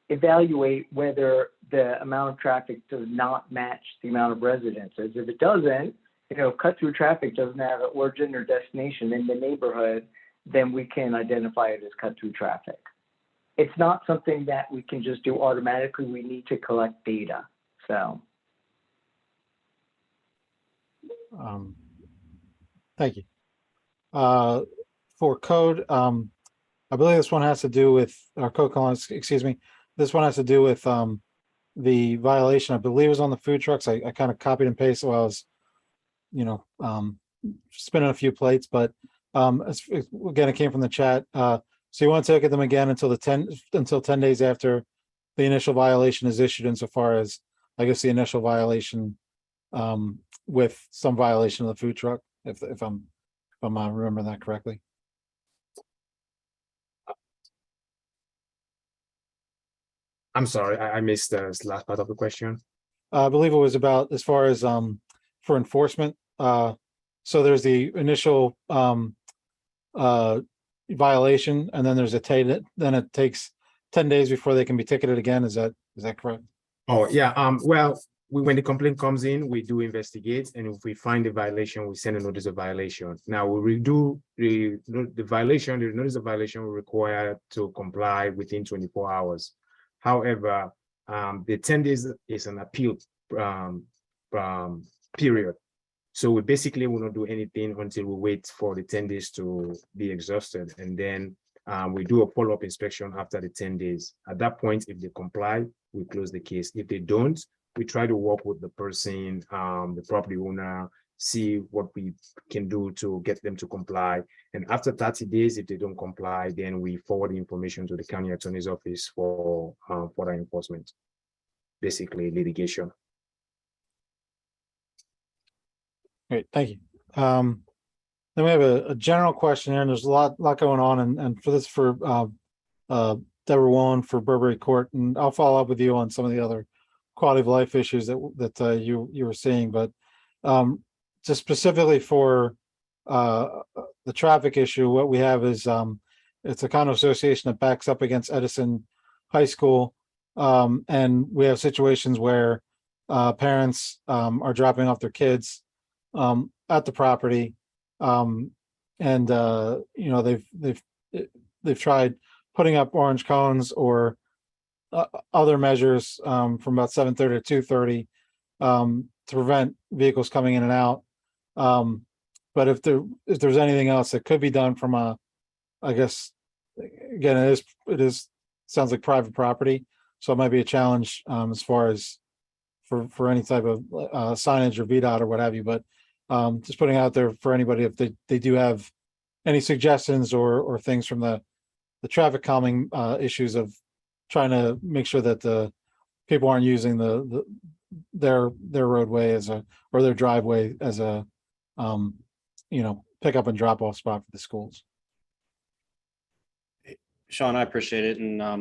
evaluate whether the amount of traffic does not match the amount of residences. If it doesn't, you know, cut through traffic doesn't have an origin or destination in the neighborhood, then we can identify it as cut through traffic. It's not something that we can just do automatically. We need to collect data. So. Thank you. For code, I believe this one has to do with our code comments, excuse me. This one has to do with the violation. I believe it was on the food trucks. I kind of copied and pasted while I was, you know, spinning a few plates, but again, it came from the chat. So you want to look at them again until 10 days after the initial violation is issued, insofar as, I guess, the initial violation with some violation of the food truck, if I'm remembering that correctly. I'm sorry, I missed the last part of the question. I believe it was about as far as for enforcement. So there's the initial violation, and then there's then it takes 10 days before they can be ticketed again. Is that correct? Oh yeah. Well, when the complaint comes in, we do investigate, and if we find a violation, we send a notice of violation. Now we redo the violation. The notice of violation will require to comply within 24 hours. However, the 10 days is an appeal period. So we basically will not do anything until we wait for the 10 days to be exhausted. And then we do a follow-up inspection after the 10 days. At that point, if they comply, we close the case. If they don't, we try to work with the person, the property owner, see what we can do to get them to comply. And after 30 days, if they don't comply, then we forward the information to the county attorney's office for further enforcement, basically litigation. Great, thank you. Then we have a general question here, and there's a lot going on, and for this, for Deborah Wallen for Burberry Court, and I'll follow up with you on some of the other quality of life issues that you were seeing, but just specifically for the traffic issue, what we have is it's a condo association that backs up against Edison High School, and we have situations where parents are dropping off their kids at the property, and you know, they've tried putting up orange cones or other measures from about 7:30 to 2:30 to prevent vehicles coming in and out. But if there's anything else that could be done from a, I guess, again, it is sounds like private property, so it might be a challenge as far as for any type of signage or VDOT or what have you. But just putting out there for anybody, if they do have any suggestions or things from the traffic calming issues of trying to make sure that the people aren't using their roadway or their driveway as a pick up and drop off spot for the schools. Sean, I appreciate it, and I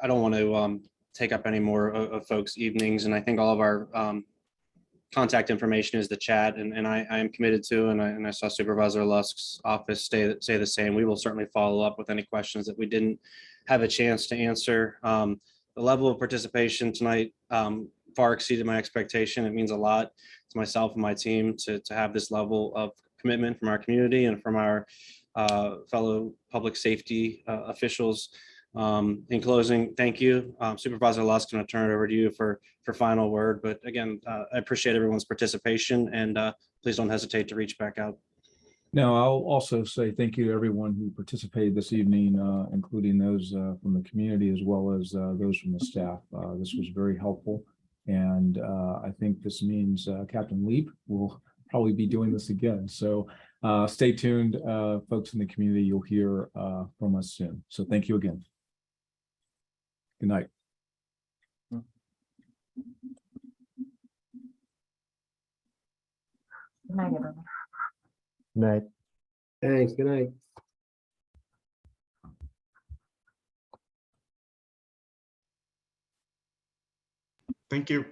don't want to take up any more of folks' evenings, and I think all of our contact information is the chat, and I am committed to, and I saw Supervisor Lusk's office say the same. We will certainly follow up with any questions that we didn't have a chance to answer. The level of participation tonight far exceeded my expectation. It means a lot to myself and my team to have this level of commitment from our community and from our fellow public safety officials. In closing, thank you. Supervisor Lusk, I'm going to turn it over to you for final word. But again, I appreciate everyone's participation, and please don't hesitate to reach back out. No, I'll also say thank you to everyone who participated this evening, including those from the community as well as those from the staff. This was very helpful. And I think this means Captain Leap will probably be doing this again. So stay tuned, folks in the community. You'll hear from us soon. So thank you again. Good night. Good night, everyone. Night. Thanks, good night. Thank you.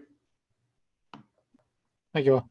Thank you all.